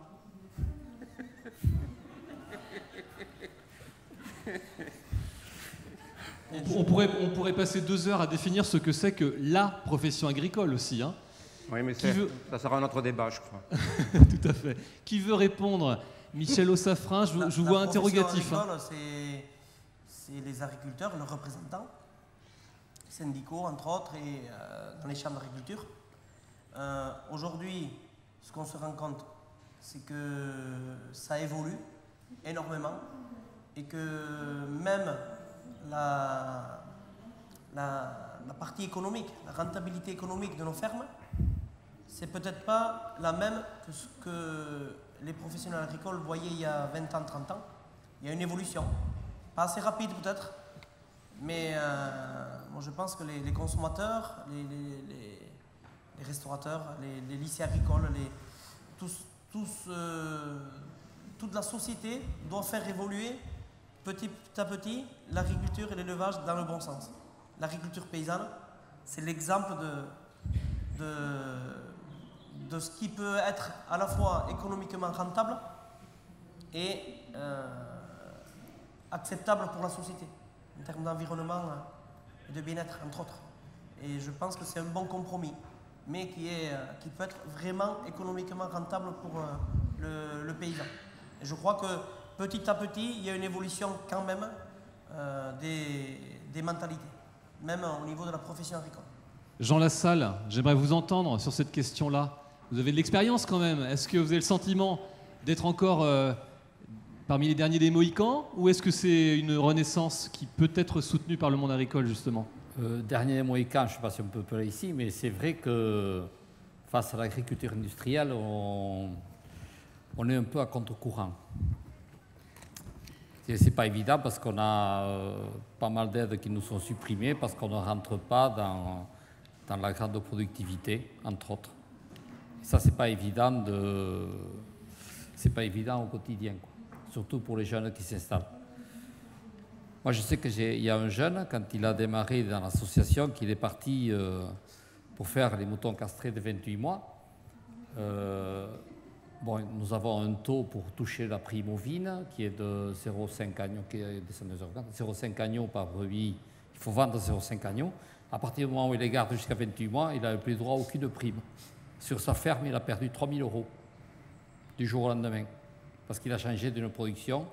On pourrait passer 2 heures à définir ce que c'est que la profession agricole aussi. Hein. Oui, mais ça sera un autre débat, je crois. Tout à fait. Qui veut répondre? Michel Aussafrin, je vous vois interrogatif. La profession agricole, c'est les agriculteurs, leurs représentants, syndicaux entre autres, et dans les chambres d'agriculture. Aujourd'hui, ce qu'on se rend compte, c'est que ça évolue énormément et que même la partie économique, la rentabilité économique de nos fermes, c'est peut-être pas la même que ce que les professionnels agricoles voyaient il y a 20 ans, 30 ans. Il y a une évolution, pas assez rapide peut-être, mais moi je pense que les consommateurs, les restaurateurs, les lycées agricoles, toute la société doit faire évoluer petit à petit l'agriculture et l'élevage dans le bon sens. L'agriculture paysanne, c'est l'exemple de ce qui peut être à la fois économiquement rentable et acceptable pour la société, en termes d'environnement et de bien-être, entre autres. Et je pense que c'est un bon compromis. mais qui peut être vraiment économiquement rentable pour le paysan. Et je crois que petit à petit, il y a une évolution quand même des mentalités, même au niveau de la profession agricole. Jean Lassalle, j'aimerais vous entendre sur cette question-là. Vous avez de l'expérience quand même. Est-ce que vous avez le sentiment d'être encore parmi les derniers des Mohicans, ou est-ce que c'est une renaissance qui peut être soutenue par le monde agricole, justement? Dernier des Mohicans, je ne sais pas si on peut parler ici, mais c'est vrai que face à l'agriculture industrielle, on est un peu à contre-courant. Ce n'est pas évident parce qu'on a pas mal d'aides qui nous sont supprimées parce qu'on ne rentre pas dans la grande productivité, entre autres. Et ça, c'est pas évident au quotidien, quoi. Surtout pour les jeunes qui s'installent. Moi, je sais qu'il y a un jeune, quand il a démarré dans l'association, qu'il est parti pour faire les moutons castrés de 28 mois. Nous avons un taux pour toucher la prime ovine qui est de 0,5 agneaux, qui est descendu de 0,5 agneaux par brebis. Il faut vendre 0,5 agneaux. À partir du moment où il les garde jusqu'à 28 mois, il n'a plus droit à aucune prime. Sur sa ferme, il a perdu 3 000 € du jour au lendemain. Parce qu'il a changé d'une production,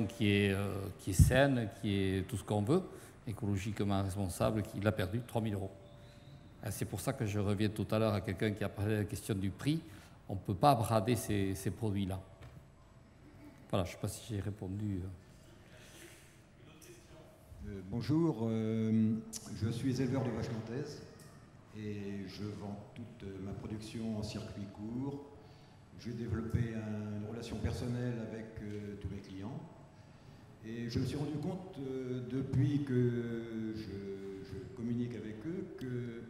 qui est saine, qui est tout ce qu'on veut, écologiquement responsable, qu'il a perdu 3 000 €. C'est pour ça que je reviens tout à l'heure à quelqu'un qui a parlé de la question du prix. On ne peut pas brader ces produits-là. Voilà, je ne sais pas si j'ai répondu. Bonjour, je suis éleveur de vaches nantaises et je vends toute ma production en circuit court. J'ai développé une relation personnelle avec tous mes clients et je me suis rendu compte depuis que je communique avec eux que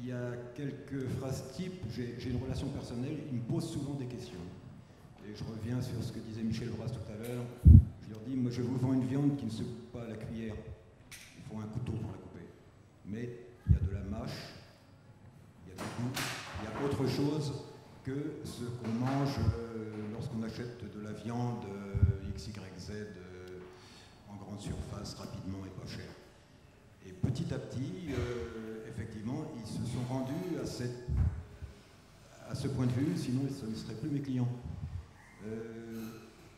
il y a quelques phrases types. J'ai une relation personnelle, ils me posent souvent des questions. Et je reviens sur ce que disait Michel Vras tout à l'heure. Je leur dis, moi je vous vends une viande qui ne se coupe pas à la cuillère. Il faut un couteau pour la couper. Mais il y a de la mâche, il y a du goût, il y a autre chose que ce qu'on mange lorsqu'on achète de la viande XYZ en grande surface, rapidement et pas cher. Et petit à petit, effectivement, ils se sont rendus à ce point de vue, sinon ce ne seraient plus mes clients.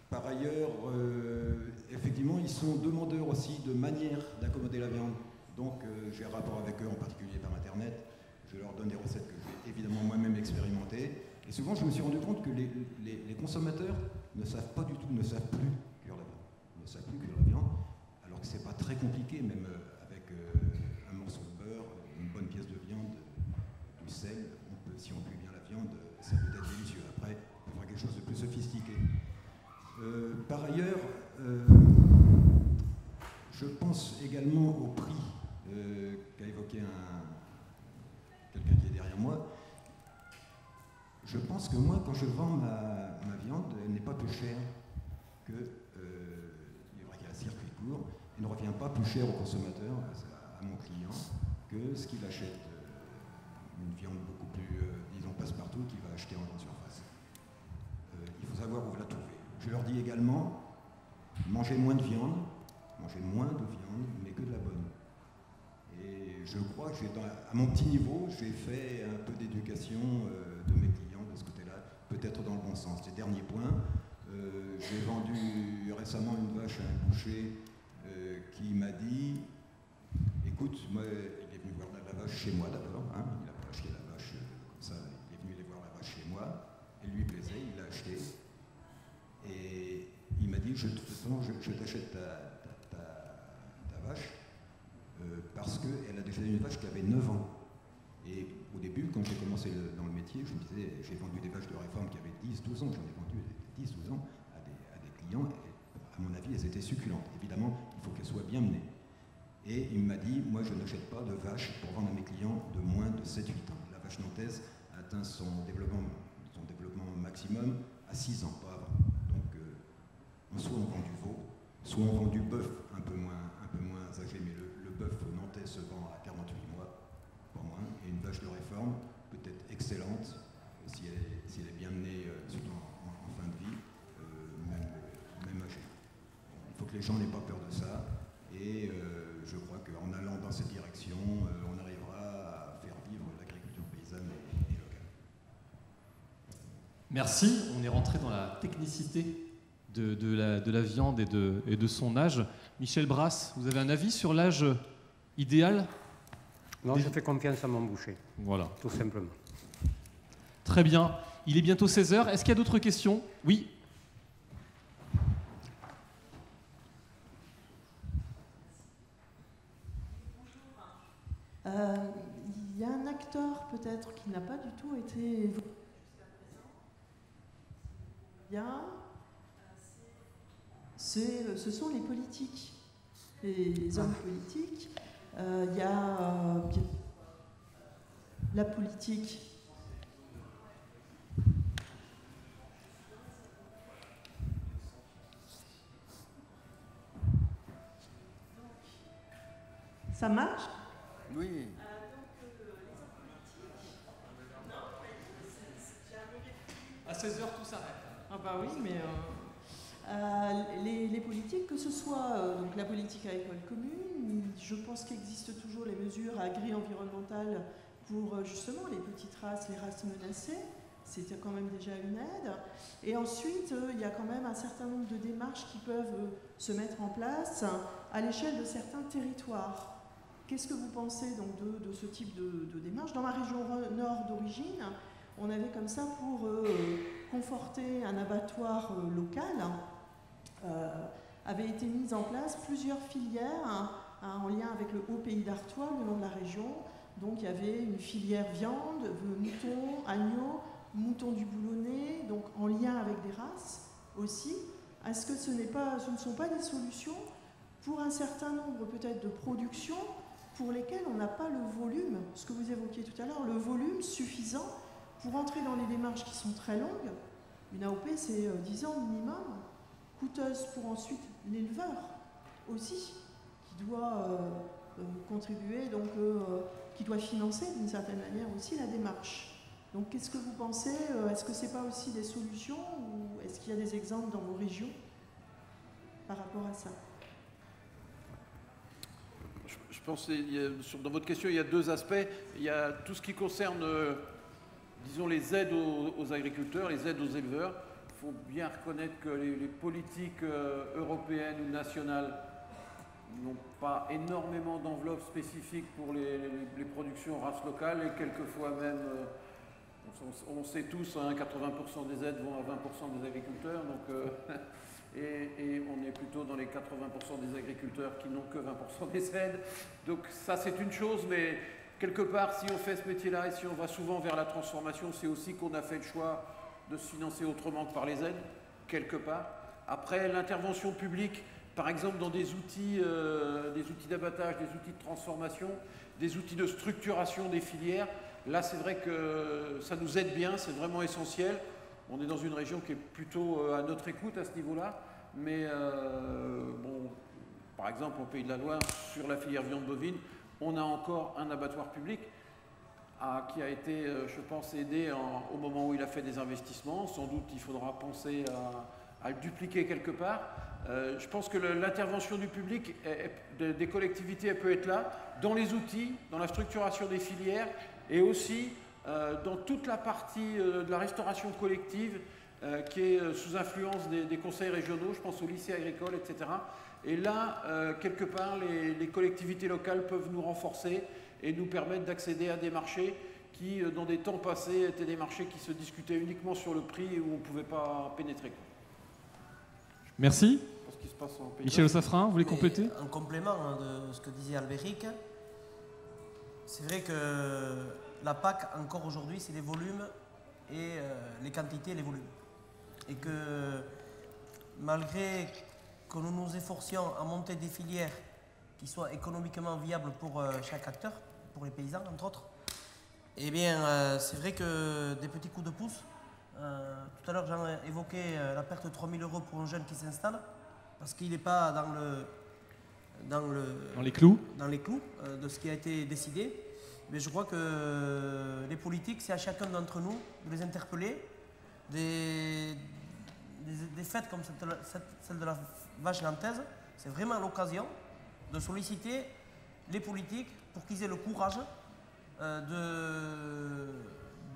Par ailleurs, effectivement, ils sont demandeurs aussi de manière d'accommoder la viande. Donc j'ai un rapport avec eux, en particulier par Internet. Je leur donne des recettes que j'ai évidemment moi-même expérimentées. Et souvent, je me suis rendu compte que les consommateurs ne savent pas du tout, ne savent plus cuire la viande. Ne savent plus cuire la viande, alors que c'est pas très compliqué, même avec un morceau de beurre, une bonne pièce de viande, du sel. Si on cuit bien la viande, ça peut être délicieux. Après, il faudra quelque chose de plus sophistiqué. Par ailleurs, je pense également au prix qu'a évoqué quelqu'un qui est derrière moi. Je pense que moi, quand je vends ma viande, elle n'est pas plus chère que, il est vrai qu'il y a un circuit court, elle ne revient pas plus cher au consommateur, à mon client, que ce qu'il achète. Une viande beaucoup plus, disons, passe-partout, qu'il va acheter en grande surface. Il faut savoir où vous la trouvez. Je leur dis également, mangez moins de viande, mais que de la bonne. Et je crois que à mon petit niveau, j'ai fait un peu d'éducation de mes clients de ce côté-là, peut-être dans le bon sens. Les derniers points, j'ai vendu récemment une vache à un boucher qui m'a dit, écoute, moi, il est venu voir la vache chez moi d'abord, hein, il n'a pas acheté la vache comme ça, il est venu aller voir la vache chez moi, elle lui plaisait, il l'a acheté, et il m'a dit, je t'achète ta vache, parce qu'elle a déjà une vache qui avait 9 ans. Et au début, quand j'ai commencé dans le métier, je me disais, j'ai vendu des vaches de réforme qui avaient 10-12 ans, j'en ai vendu 10-12 ans à des clients, et à mon avis, elles étaient succulentes. Évidemment, il faut qu'elles soient bien menées. Et il m'a dit, moi je n'achète pas de vaches pour vendre à mes clients de moins de 7-8 ans. La vache nantaise a atteint son développement maximum à 6 ans, pas avant. Donc, soit on vend du veau, soit on vend du bœuf un peu moins âgé, mais le bœuf nantais se vend à 48 mois, pas moins, et une vache de réforme peut être excellente si elle est bien menée, surtout en fin de vie, même âgée. Il faut que les gens n'aient pas peur de ça, et je crois qu'en allant dans cette direction, on arrivera à faire vivre l'agriculture paysanne et locale. Merci. On est rentré dans la technicité de la viande et de son âge. Michel Brasse, vous avez un avis sur l'âge idéal? Non, je fais confiance à mon boucher. Voilà. Tout simplement. Très bien. Il est bientôt 16h. Est-ce qu'il y a d'autres questions? Oui. Il y a un acteur peut-être qui n'a pas du tout été évoqué jusqu'à présent. Ce sont les politiques, les hommes politiques. Il y a la politique. Ça marche? Oui. À 16h, tout s'arrête. Ah bah oui, mais les politiques, que ce soit donc la politique agricole commune, je pense qu'existent toujours les mesures agri-environnementales pour justement les petites races, les races menacées. C'était quand même déjà une aide. Et ensuite, il y a quand même un certain nombre de démarches qui peuvent se mettre en place à l'échelle de certains territoires. Qu'est-ce que vous pensez donc de ce type de démarche? Dans ma région nord d'origine, on avait comme ça pour conforter un abattoir local, avait été mise en place plusieurs filières en lien avec le Haut Pays d'Artois, le nom de la région. Donc il y avait une filière viande, mouton, agneau, mouton du Boulonnais, donc en lien avec des races aussi. Est-ce que ce ne sont pas des solutions pour un certain nombre peut-être de productions pour lesquelles on n'a pas le volume, ce que vous évoquiez tout à l'heure, le volume suffisant pour entrer dans les démarches qui sont très longues? Une AOP, c'est 10 ans minimum, coûteuse pour ensuite l'éleveur aussi, qui doit contribuer, donc qui doit financer d'une certaine manière aussi la démarche. Donc qu'est-ce que vous pensez? Est-ce que ce n'est pas aussi des solutions ou est-ce qu'il y a des exemples dans vos régions par rapport à ça? Je pense que dans votre question, il y a deux aspects. Il y a tout ce qui concerne, disons, les aides aux agriculteurs, les aides aux éleveurs. Il faut bien reconnaître que les politiques européennes ou nationales n'ont pas énormément d'enveloppes spécifiques pour les productions races locales et quelquefois même, on sait tous, 80% des aides vont à 20% des agriculteurs. Donc, et on est plutôt dans les 80% des agriculteurs qui n'ont que 20% des aides. Donc ça c'est une chose, mais quelque part si on fait ce métier-là et si on va souvent vers la transformation, c'est aussi qu'on a fait le choix de se financer autrement que par les aides, quelque part. Après l'intervention publique, par exemple dans des outils d'abattage, des outils de transformation, des outils de structuration des filières, là c'est vrai que ça nous aide bien, c'est vraiment essentiel. On est dans une région qui est plutôt à notre écoute à ce niveau-là, mais bon, par exemple au Pays de la Loire, sur la filière viande bovine, on a encore un abattoir public qui a été, je pense, aidé au moment où il a fait des investissements. Sans doute il faudra penser à le dupliquer quelque part. Je pense que l'intervention du public, des collectivités, elle peut être là, dans les outils, dans la structuration des filières et aussi dans toute la partie de la restauration collective qui est sous influence des conseils régionaux, je pense aux lycées agricoles, etc. Et là, quelque part, les collectivités locales peuvent nous renforcer et nous permettre d'accéder à des marchés qui, dans des temps passés, étaient des marchés qui se discutaient uniquement sur le prix et où on ne pouvait pas pénétrer. Merci. Ce qui se passe en Pays Michel Safrin, vous voulez compléter? En complément de ce que disait Albéric, c'est vrai que la PAC, encore aujourd'hui, c'est les volumes et les quantités et les volumes. Et que malgré que nous nous efforcions à monter des filières qui soient économiquement viables pour chaque acteur, pour les paysans entre autres, eh bien c'est vrai que des petits coups de pouce, tout à l'heure j'ai évoqué la perte de 3 000 € pour un jeune qui s'installe, parce qu'il n'est pas dans les clous de ce qui a été décidé. Mais je crois que les politiques, c'est à chacun d'entre nous de les interpeller. Des fêtes comme celle de la vache nantaise, c'est vraiment l'occasion de solliciter les politiques pour qu'ils aient le courage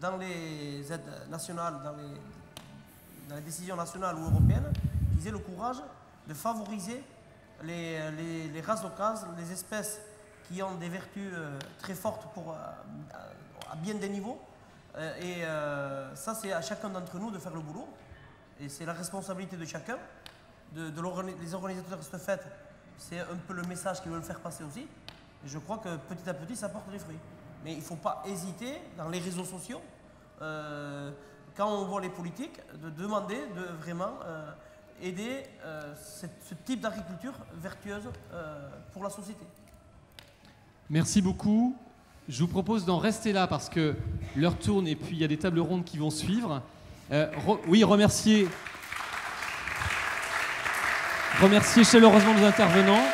dans les aides nationales, dans les décisions nationales ou européennes, qu'ils aient le courage de favoriser les races locales, les espèces qui ont des vertus très fortes à bien des niveaux. Ça, c'est à chacun d'entre nous de faire le boulot. Et c'est la responsabilité de chacun. Les organisateurs de cette fête, c'est un peu le message qu'ils veulent faire passer aussi. Et je crois que petit à petit, ça porte des fruits. Mais il ne faut pas hésiter, dans les réseaux sociaux, quand on voit les politiques, de demander de vraiment aider ce type d'agriculture vertueuse pour la société. Merci beaucoup. Je vous propose d'en rester là parce que l'heure tourne et puis il y a des tables rondes qui vont suivre. Remercier chaleureusement nos intervenants.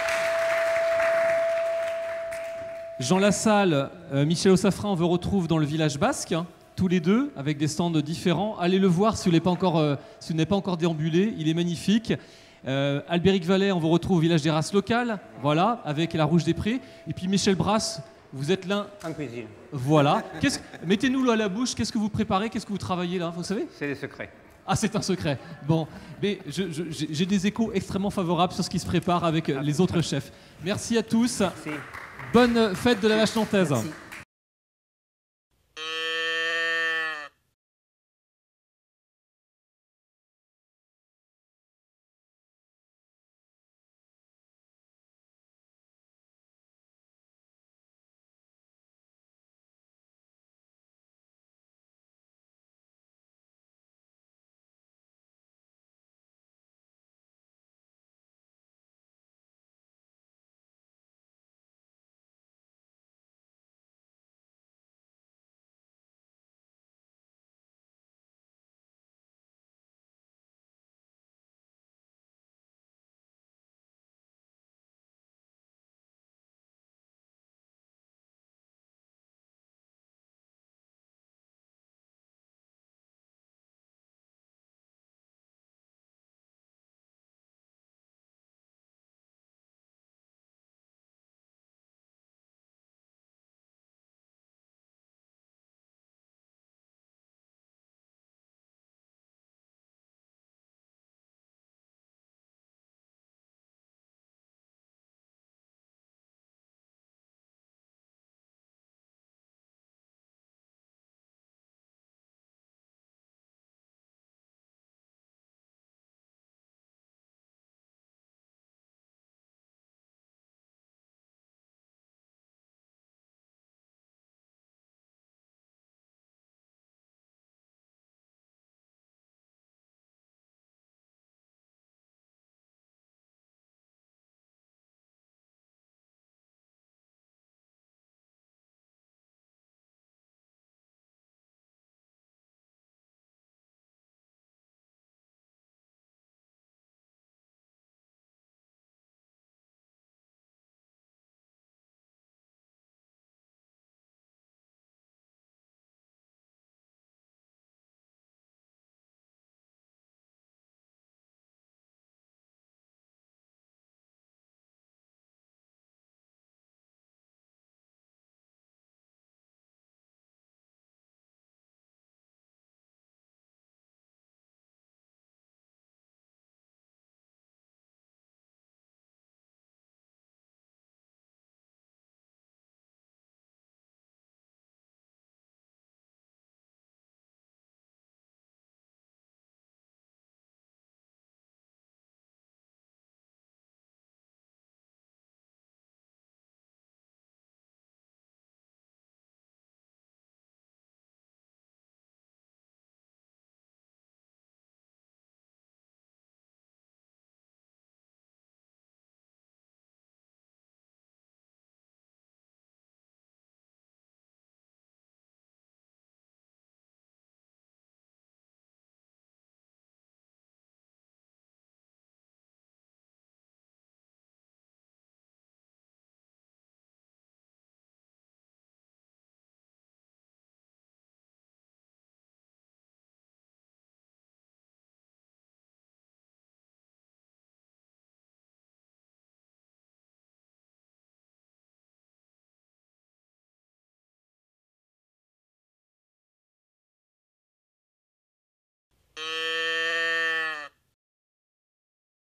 Jean Lassalle, Michel Ossafrin, on vous retrouve dans le village basque, tous les deux, avec des stands différents. Allez le voir si vous n'avez pas encore déambulé, il est magnifique. Albéric Vallet, on vous retrouve au village des races locales, voilà, avec la Rouge des Prés. Et puis Michel Brasse, vous êtes l'un... En cuisine. Voilà. Mettez-nous-le à la bouche, qu'est-ce que vous préparez, qu'est-ce que vous travaillez là, vous savez? C'est des secrets. Ah, c'est un secret. Bon, mais j'ai des échos extrêmement favorables sur ce qui se prépare avec les autres chefs. Merci à tous. Merci. Bonne fête de la vache nantaise. Merci.